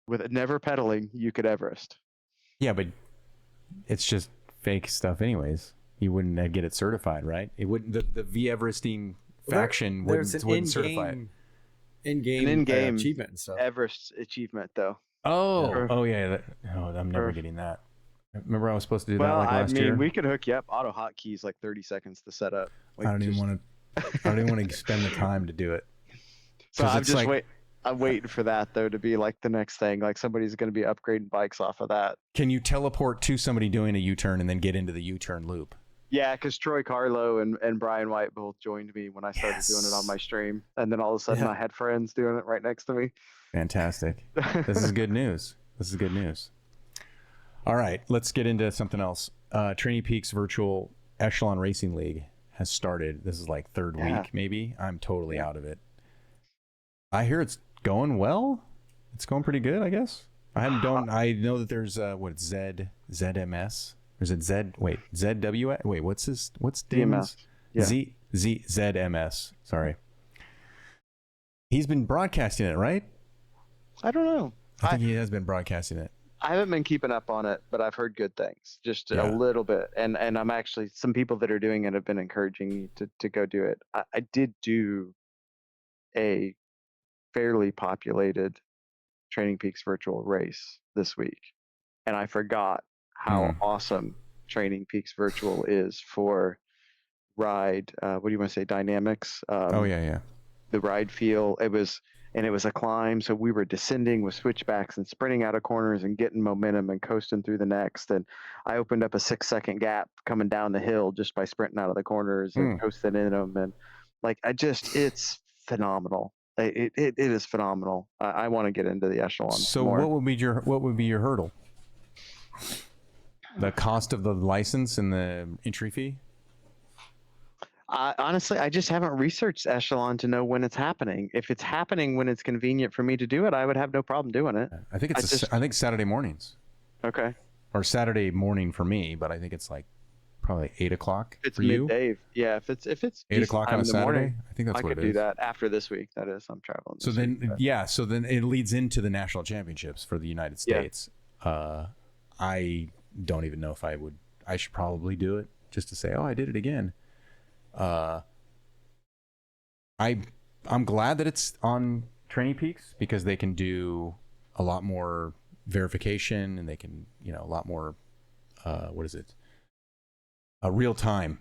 With never pedaling, you could Everest. Yeah, but it's just fake stuff anyways. You wouldn't get it certified, right? It wouldn't. The V Everesting faction wouldn't certify it. In-game achievement and stuff. Everest achievement though. Oh yeah. I'm never getting that. Remember I was supposed to do that like last year? We could hook you up. Auto hotkeys like 30 seconds to set up. Like, I don't even want to spend the time to do it. So I'm waiting for that though to be like the next thing. Like somebody's going to be upgrading bikes off of that. Can you teleport to somebody doing a U-turn and then get into the U-turn loop? Yeah, because Troy Carlo and Brian White both joined me when I started doing it on my stream, and then all of a sudden I had friends doing it right next to me. Fantastic. This is good news. All right, let's get into something else. Trinity Peaks Virtual Echelon Racing League has started. This is like third week, maybe. I'm totally out of it. I hear it's going well. It's going pretty good, I guess. I know that there's ZMS. Or is it ZW? Wait, what's Damon's? Yeah. ZMS. Sorry. He's been broadcasting it, right? I don't know. I think he has been broadcasting it. I haven't been keeping up on it, but I've heard good things, just a little bit. And I'm actually, some people that are doing it have been encouraging me to go do it. I did do a fairly populated Training Peaks virtual race this week, and I forgot how awesome Training Peaks virtual is for ride. What do you want to say? Dynamics. The ride feel. It was a climb, so we were descending with switchbacks and sprinting out of corners and getting momentum and coasting through the next. And I opened up a 6-second gap coming down the hill just by sprinting out of the corners and coasting in them. And like, it's phenomenal. It is phenomenal. I want to get into the echelon. So more. what would be your hurdle? The cost of the license and the entry fee? Honestly, I just haven't researched echelon to know when it's happening. If it's happening when it's convenient for me to do it, I would have no problem doing it. I think I think Saturday mornings. Okay. Or Saturday morning for me, but I think it's like probably 8 o'clock for you. Midday. Yeah, if it's 8 o'clock on a Saturday, morning, I think that's what it is. I could do that after this week. That is, I'm traveling. So then it leads into the national championships for the United States. Yeah. I don't even know if I would. I should probably do it just to say, oh, I did it again. I'm glad that it's on Training Peaks because they can do a lot more verification and they can, a lot more, real time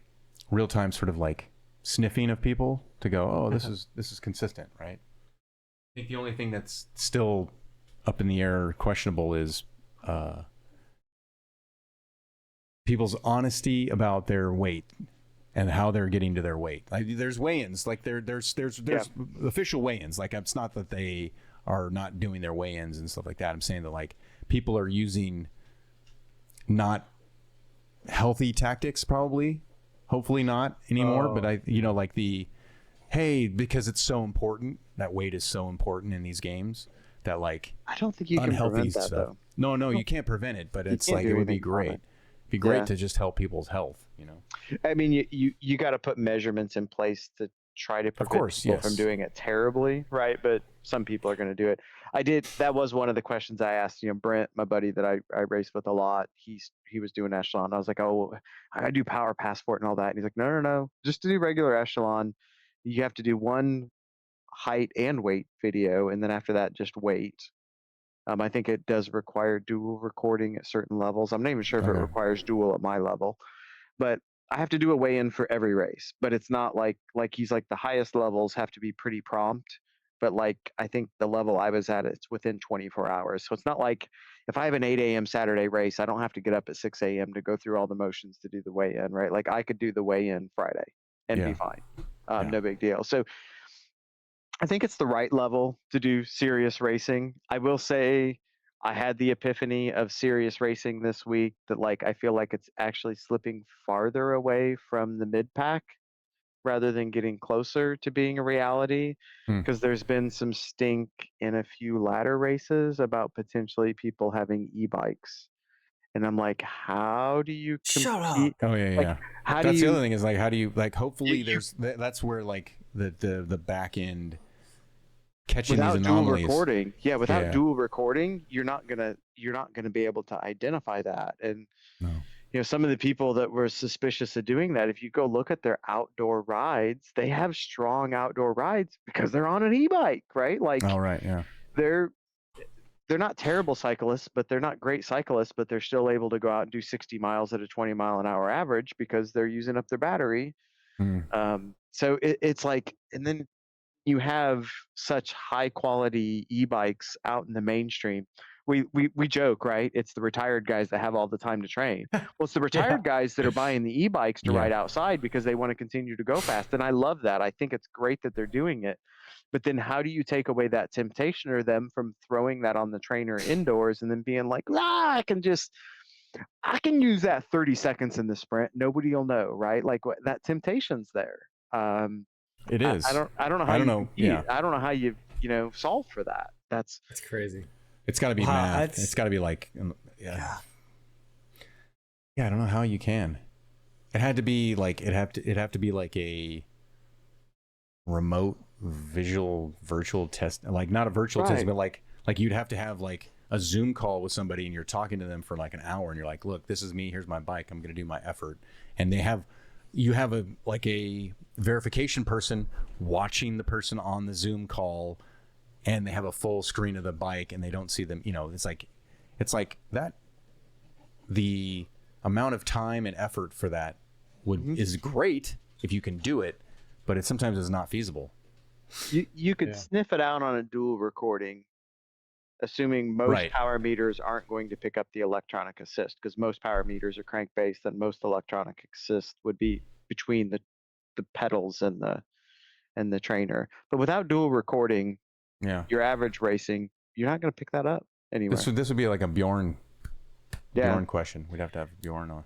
sort of like sniffing of people to go, oh, this is consistent, right? I think the only thing that's still up in the air, questionable, is people's honesty about their weight and how they're getting to their weight. Like, there's weigh-ins, like there's official weigh-ins. Like, it's not that they are not doing their weigh-ins and stuff like that. I'm saying that like people are using not healthy tactics, probably, hopefully not anymore. But like hey, because it's so important, that weight is so important in these games that like I don't think you can unhealthy prevent that stuff. though. No, you can't prevent it, but You it's can't like do it would be anything about great. it. It'd be great Yeah. to just help people's health, you know. I mean, you got to put measurements in place to try to Of prevent course, people from yes. doing it terribly, right? But some people are going to do it. I did. That was one of the questions I asked. You know, Brent, my buddy that I race with a lot. He was doing echelon. I was like, oh, I do power passport and all that. And he's like, no, just to do regular echelon, you have to do one height and weight video, and then after that, just weight. I think it does require dual recording at certain levels. I'm not even sure if it Okay. requires dual at my level, but I have to do a weigh-in for every race. But it's not like he's like the highest levels have to be pretty prompt. But like I think the level I was at, it's within 24 hours. So it's not like if I have an 8 a.m. Saturday race, I don't have to get up at 6 a.m. to go through all the motions to do the weigh-in, right? Like I could do the weigh-in Friday and be Yeah. fine. Yeah. No big deal. So I think it's the right level to do serious racing. I will say I had the epiphany of serious racing this week that like I feel like it's actually slipping farther away from the mid pack rather than getting closer to being a reality Hmm. because there's been some stink in a few ladder races about potentially people having e-bikes. And I'm like, how do you Shut up. compete? Oh yeah, Like yeah. how do That's the you other thing is like how do you like hopefully you that's where like the back end catching these without dual anomalies. recording, yeah, without Yeah. dual recording, you're not gonna be able to identify that. And No. you know, some of the people that were suspicious of doing that, if you go look at their outdoor rides, they have strong outdoor rides because they're on an e-bike, right? Like All right, yeah. they're they're not terrible cyclists, but they're not great cyclists, but they're still able to go out and do 60 miles at a 20-mile-an-hour average because they're using up their battery. Hmm. So it's like, and then you have such high quality e-bikes out in the mainstream. We joke, right? It's the retired guys that have all the time to train. Well, it's the Yeah. retired guys that are buying the e-bikes to Yeah. ride outside because they want to continue to go fast. And I love that. I think it's great that they're doing it. But then how do you take away that temptation or them from throwing that on the trainer indoors and then being like, I can use that 30 seconds in the sprint. Nobody will know, right? Like that temptation's there. Um, It is. I don't know how I don't you know. compete. Yeah. I don't know how you solve for that. That's It's crazy. It's got to be Wow, math. that's- It's got to be like yeah. Yeah, I don't know how you can. It had to be like it'd have to be like a remote visual virtual test, like not a virtual test, right. but like you'd have to have like a Zoom call with somebody and you're talking to them for like an hour and you're like, look, this is me, here's my bike, I'm going to do my effort. And you have a like a verification person watching the person on the Zoom call, and they have a full screen of the bike and they don't see them, you know, it's like that. The amount of time and effort for that is great if you can do it, but it sometimes is not feasible. You could Yeah. sniff it out on a dual recording, assuming most Right. power meters aren't going to pick up the electronic assist, because most power meters are crank based, and most electronic assist would be between the pedals and the trainer. But without dual recording, Yeah. your average racing, you're not going to pick that up anywhere. This would be like a Bjorn Yeah. question. We'd have to have Bjorn on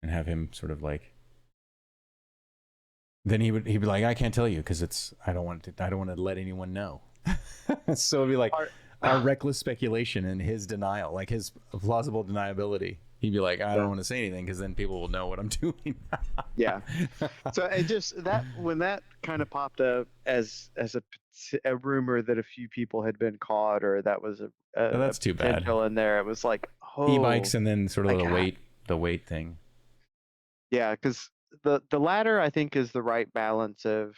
and have him sort of like. Then he'd be like, I can't tell you because I don't want to let anyone know. So it'd be like our reckless speculation and his denial, like his plausible deniability. He'd be like, I don't want to say anything because then people will know what I'm doing. Yeah. So it just that when that kind of popped up as a rumor that a few people had been caught or that was a that's too bad. potential in there, it was like, oh, E-bikes and then sort of like, the weight thing. yeah, because the latter I think is the right balance of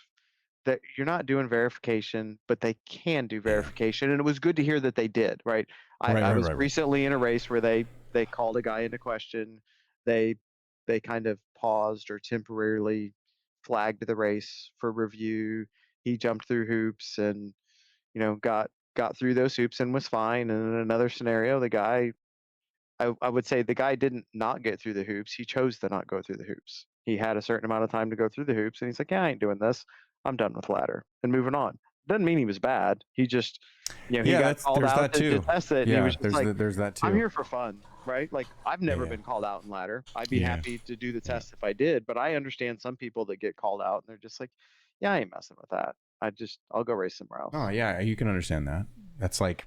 that you're not doing verification, but they can do verification, and it was good to hear that they did. Right. I was Right. recently in a race where they called a guy into question. They they kind of paused or temporarily flagged the race for review. He jumped through hoops and got through those hoops and was fine. And in another scenario, the guy I would say the guy didn't not get through the hoops. He chose to not go through the hoops. He had a certain amount of time to go through the hoops, and he's like, "Yeah, I ain't doing this. I'm done with ladder and moving on." Doesn't mean he was bad. He just, he got called there's out that too. to test it, and he was just like, there's that too. "I'm here for fun, right? Like I've never Yeah. been called out in ladder. I'd be Yeah. happy to do the test if I did, but I understand some people that get called out, and they're just like, Yeah, I ain't messing with that. I'll go race somewhere else. Oh yeah, you can understand that. That's like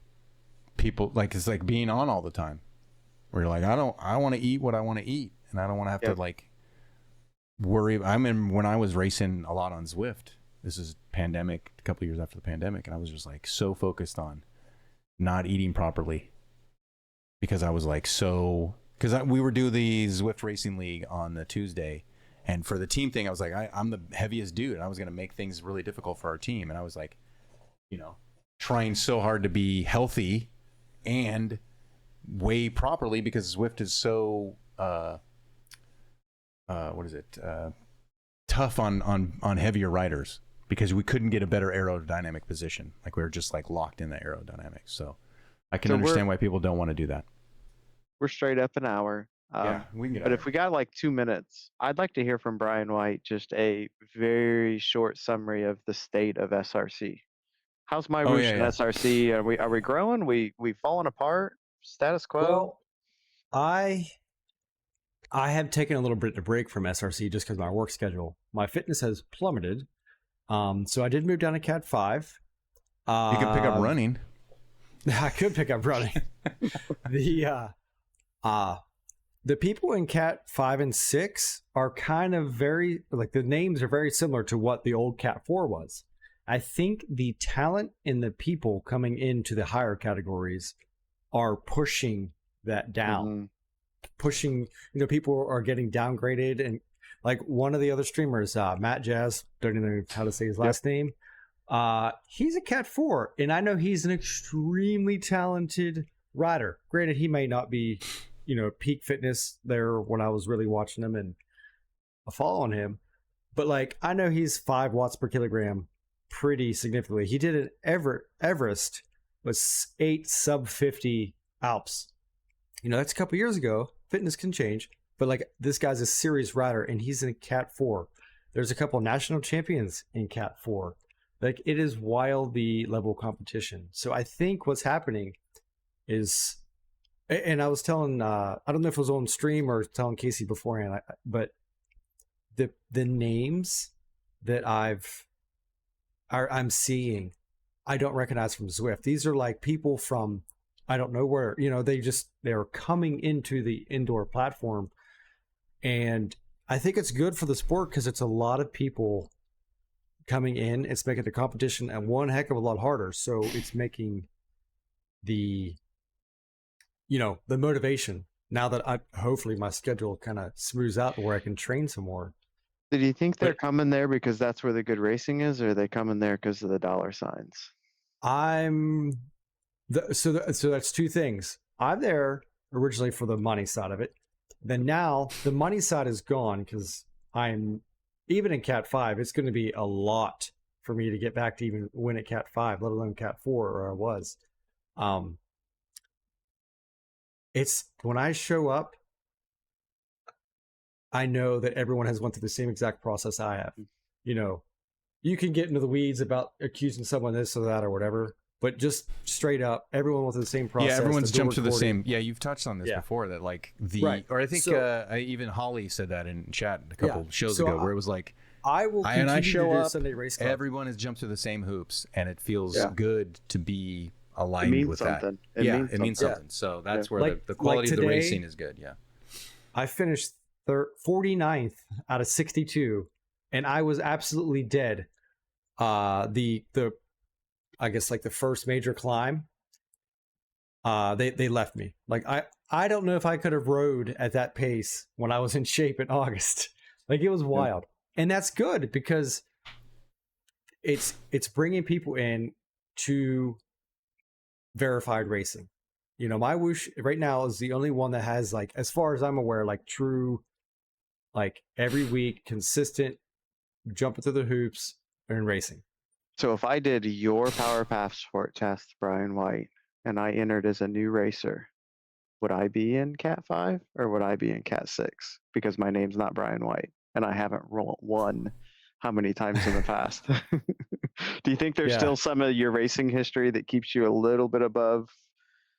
people like it's like being on all the time. Where you're like, I want to eat what I want to eat, and I don't want to have to like worry. I mean, when I was racing a lot on Zwift, this is pandemic, a couple of years after the pandemic, and I was just like so focused on not eating properly because I was like we were doing the Zwift Racing League on the Tuesday, and for the team thing, I was like, I'm the heaviest dude, and I was gonna make things really difficult for our team, and I was like, trying so hard to be healthy and weigh properly because Zwift is so tough on heavier riders because we couldn't get a better aerodynamic position. Like we were just like locked in the aerodynamics. So I can understand why people don't want to do that. We're straight up an hour. Yeah, we can get But if we got like 2 minutes, I'd like to hear from Brian White just a very short summary of the state of SRC. How's my Roosh and SRC? Are we growing? We falling apart? Status quo? Well, I have taken a little bit of break from SRC just because of my work schedule. My fitness has plummeted. So I did move down to Cat 5. You can pick up running. I could pick up running. The people in Cat 5 and 6 are kind of very, like the names are very similar to what the old Cat 4 was. I think the talent in the people coming into the higher categories are pushing that down. Mm-hmm. Pushing, people are getting downgraded. And like one of the other streamers, Matt Jazz, don't even know how to say his last name. He's a Cat 4, and I know he's an extremely talented rider. Granted, he may not be, peak fitness there when I was really watching him and following him. But like, I know he's 5 watts per kilogram pretty significantly. He did an Everest was 8 sub 50 Alps. That's a couple years ago. Fitness can change, but like this guy's a serious rider and he's in Cat 4. There's a couple national champions in Cat 4. Like it is wild, the level of competition. So I think what's happening is, and I was telling, I don't know if it was on stream or telling Casey beforehand, but the names that I'm seeing, I don't recognize from Zwift. These are like people from, I don't know where, they're coming into the indoor platform. And I think it's good for the sport because it's a lot of people coming in. It's making the competition and one heck of a lot harder. So it's making the motivation now that hopefully my schedule kind of smooths out where I can train some more. Do you think they're coming there because that's where the good racing is, or are they coming there because of the dollar signs? So that's two things. I'm there originally for the money side of it. Then now the money side is gone because I'm even in Cat 5. It's going to be a lot for me to get back to even win at Cat 5, let alone Cat 4 where I was. It's when I show up, I know that everyone has went through the same exact process I have. You can get into the weeds about accusing someone this or that or whatever, but just straight up, everyone went through the same process. Yeah, everyone's jumped to the same. Yeah, you've touched on this before that like or I think even Holly said that in chat a couple shows ago where it was like, I show up, Sunday Race Club. Everyone has jumped through the same hoops and it feels good to to aligned with something. That. It means something. So that's where the quality of the racing is good. Yeah. I finished 49th out of 62 and I was absolutely dead. The I guess like the first major climb, they left me. Like I don't know if I could have rode at that pace when I was in shape in August. Like it was wild. And that's good because it's bringing people in to verified racing. My Whoosh right now is the only one that has like, as far as I'm aware, like true, like every week, consistent jumping through the hoops and racing. So if I did your Power Passport test, Brian White, and I entered as a new racer, would I be in Cat 5 or would I be in Cat 6? Because my name's not Brian White and I haven't won how many times in the past? Do you think there's still some of your racing history that keeps you a little bit above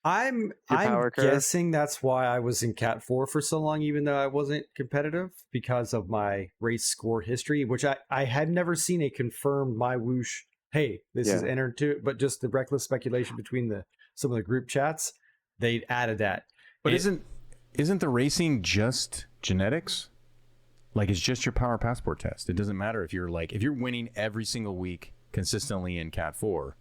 I'm Your power curve? guessing that's why I was in Cat 4 for so long, even though I wasn't competitive, because of my race score history, which I had never seen a confirmed my whoosh, hey, this is Yeah. entered to, but just the reckless speculation between some of the group chats, they added that. But And isn't the racing just genetics? Like, it's just your power passport test. It doesn't matter if you're winning every single week consistently in Cat 4.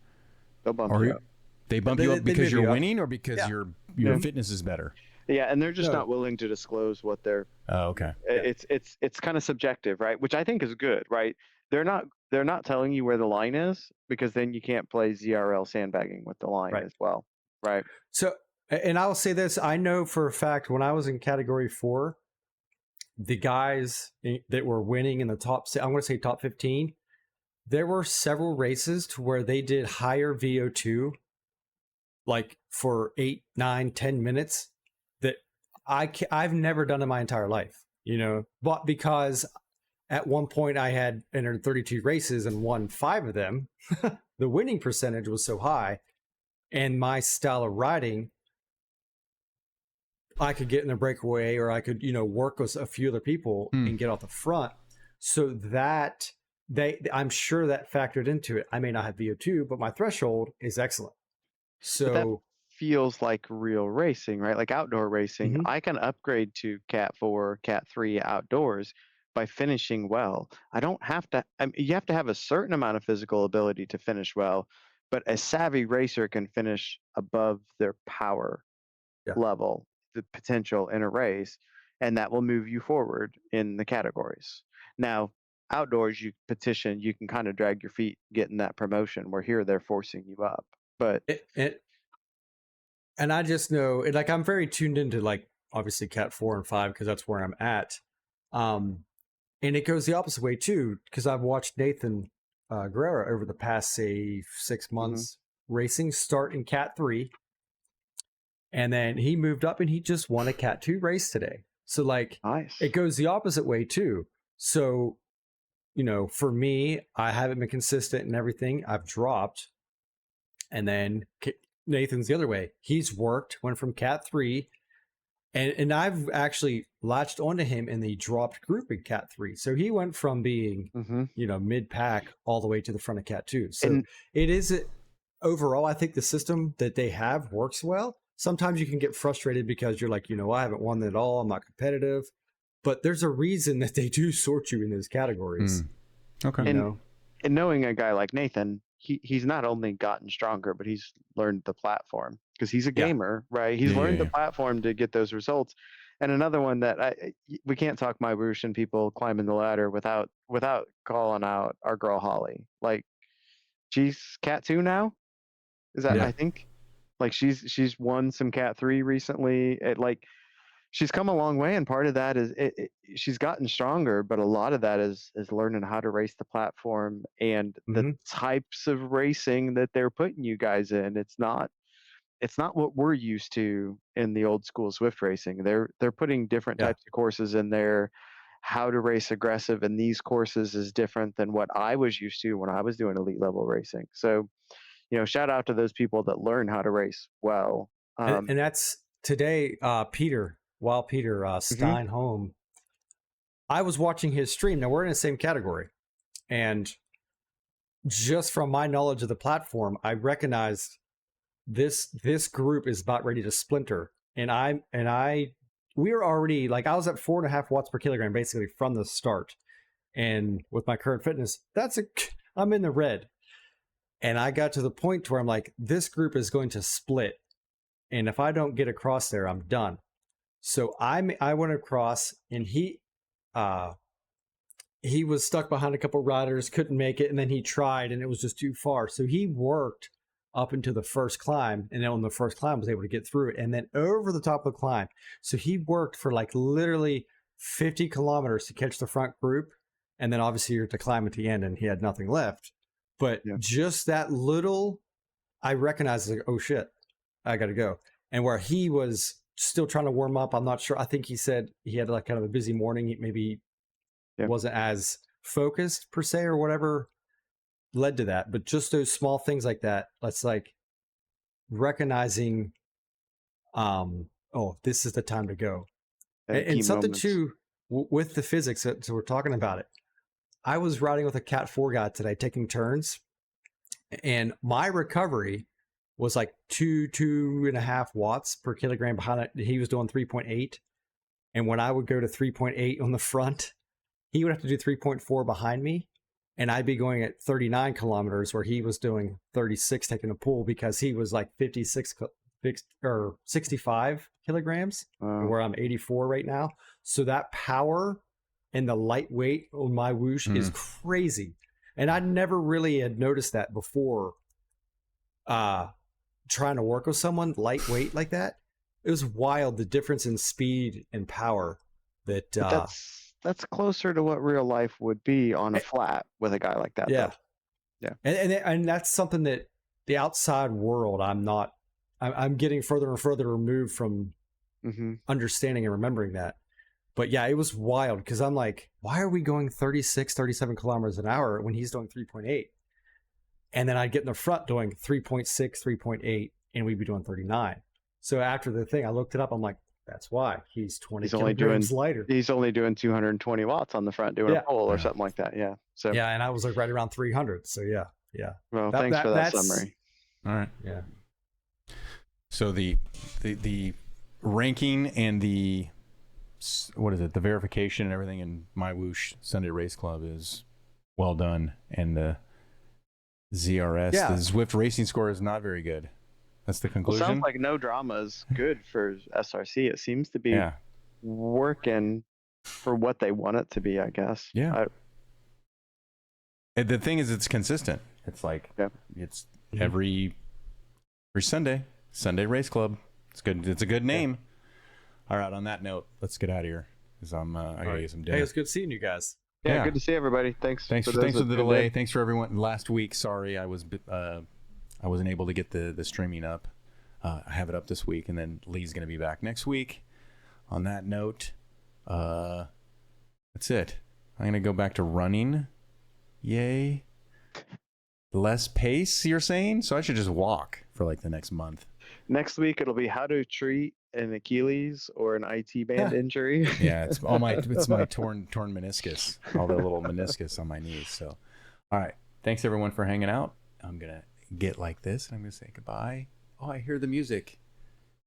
They'll bump Or you up. they bump They- you they up because move you're you up. winning, or because Yeah. your Yeah. fitness is better. Yeah, and they're just No. not willing to disclose what they're. Oh, okay. It's kind of subjective, right? Which I think is good, right? They're not telling you where the line is, because then you can't play ZRL sandbagging with the line Right. as well, right? So, and I'll say this, I know for a fact when I was in Category 4, the guys that were winning in the I'm going to say top 15, there were several races to where they did higher VO2, like for 8, 9, 10 minutes that I've never done in my entire life, but because at one point I had entered 32 races and won 5 of them, the winning percentage was so high, and my style of riding, I could get in a breakaway, or I could, work with a few other people and get off the front. So that I'm sure that factored into it. I may not have VO2, but my threshold is excellent. But that So feels like real racing, right? Like outdoor racing. Mhm. I can upgrade to Cat 4, Cat 3 outdoors by finishing well. I don't have to. You have to have a certain amount of physical ability to finish well, but a savvy racer can finish above their power Yeah. level, the potential in a race, and that will move you forward in the categories. Now, outdoors, you can kind of drag your feet getting that promotion, where here they're forcing you up. But and I just know, like, I'm very tuned into, like, obviously Cat 4 and 5 because that's where I'm at. And it goes the opposite way too, because I've watched Nathan Guerrero over the past, say, 6 months racing start in Cat 3. And then he moved up and he just won a Cat 2 race today. So, like, nice. it goes the opposite way too. So, for me, I haven't been consistent in everything. I've dropped. And then Nathan's the other way. He's went from Cat 3. And I've actually latched onto him in the dropped group in Cat 3. So he went from being, mid pack all the way to the front of Cat 2. So it is overall, I think the system that they have works well. Sometimes you can get frustrated because you're like, I haven't won at all. I'm not competitive. But there's a reason that they do sort you in those categories. Okay. And knowing a guy like Nathan, he's not only gotten stronger, but he's learned the platform, because he's a gamer, right? He's learned the platform to get those results. And another one that we can't talk my whoosh and people climbing the ladder without calling out our girl Holly. Like, she's Cat 2 now. Is that I think? Like, she's won some Cat 3 recently. She's come a long way, and part of that is she's gotten stronger, but a lot of that is learning how to race the platform and the types of racing that they're putting you guys in. It's not what we're used to in the old school Swift racing. They're putting different types of courses in there. How to race aggressive in these courses is different than what I was used to when I was doing elite level racing. So, shout out to those people that learn how to race well. And that's today, Peter Steinholm. I was watching his stream. Now we're in the same category. And just from my knowledge of the platform, I recognized this group is about ready to splinter. And we were already, like, I was at 4.5 watts per kilogram basically from the start. And with my current fitness, I'm in the red. And I got to the point where I'm like, this group is going to split. And if I don't get across there, I'm done. So I went across, and he was stuck behind a couple riders, couldn't make it, and then he tried, and it was just too far. So he worked up into the first climb, and then on the first climb was able to get through it, and then over the top of the climb. So he worked for like literally 50 kilometers to catch the front group, and then obviously you're to climb at the end, and he had nothing left. But just that little, I recognized, like, oh shit, I got to go. And where he was still trying to warm up, I'm not sure. I think he said he had like kind of a busy morning. Maybe wasn't as focused per se, or whatever led to that. But just those small things like that, that's like recognizing oh, this is the time to go. Key And something moments. too with the physics. So we're talking about it. I was riding with a Cat 4 guy today, taking turns, and my recovery was like 2.5 watts per kilogram behind it. He was doing 3.8. And when I would go to 3.8 on the front, he would have to do 3.4 behind me. And I'd be going at 39 kilometers where he was doing 36 taking a pull, because he was like 56 or 65 kilograms, where I'm 84 right now. So that power and the lightweight on my whoosh is crazy. And I never really had noticed that before. Trying to work with someone lightweight like that, it was wild, the difference in speed and power. But that's closer to what real life would be on a flat with a guy like that. Yeah, though. Yeah, and that's something that the outside world, I'm getting further and further removed from understanding and remembering that. But yeah, it was wild, because I'm like, why are we going 36, 37 kilometers an hour when he's doing 3.8? And then I'd get in the front doing 3.6, 3.8, and we'd be doing 39. So after the thing, I looked it up. I'm like, that's why he's 20 kilograms lighter. He's only doing 220 watts on the front doing a pull or something like that. Yeah. So yeah, and I was like right around 300. So yeah. Well, thanks for that summary. All right. Yeah. So the ranking and the verification and everything in My Whoosh Sunday Race Club is well done, and the ZRS, the Zwift racing score, is not very good. That's the conclusion. Well, sounds like no drama is good for SRC. It seems to be working for what they want it to be, I guess. Yeah. And the thing is, it's consistent. It's like it's every Sunday Race Club. It's good. It's a good name. All right. On that note, let's get out of here, because I gotta get some dinner. Hey, it's good seeing you guys. Yeah, good to see everybody. Thanks for the delay. Thanks for everyone. Last week, sorry, I wasn't able to get the streaming up. I have it up this week, and then Lee's going to be back next week. On that note, that's it. I'm going to go back to running. Yay. Less pace, you're saying? So I should just walk for like the next month. Next week, it'll be how to treat an Achilles or an IT band injury. Yeah, it's my torn meniscus, all the little meniscus on my knees. So, all right. Thanks everyone for hanging out. I'm going to get like this, and I'm going to say goodbye. Oh, I hear the music.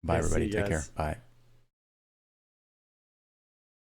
Bye, everybody. Take care. Bye.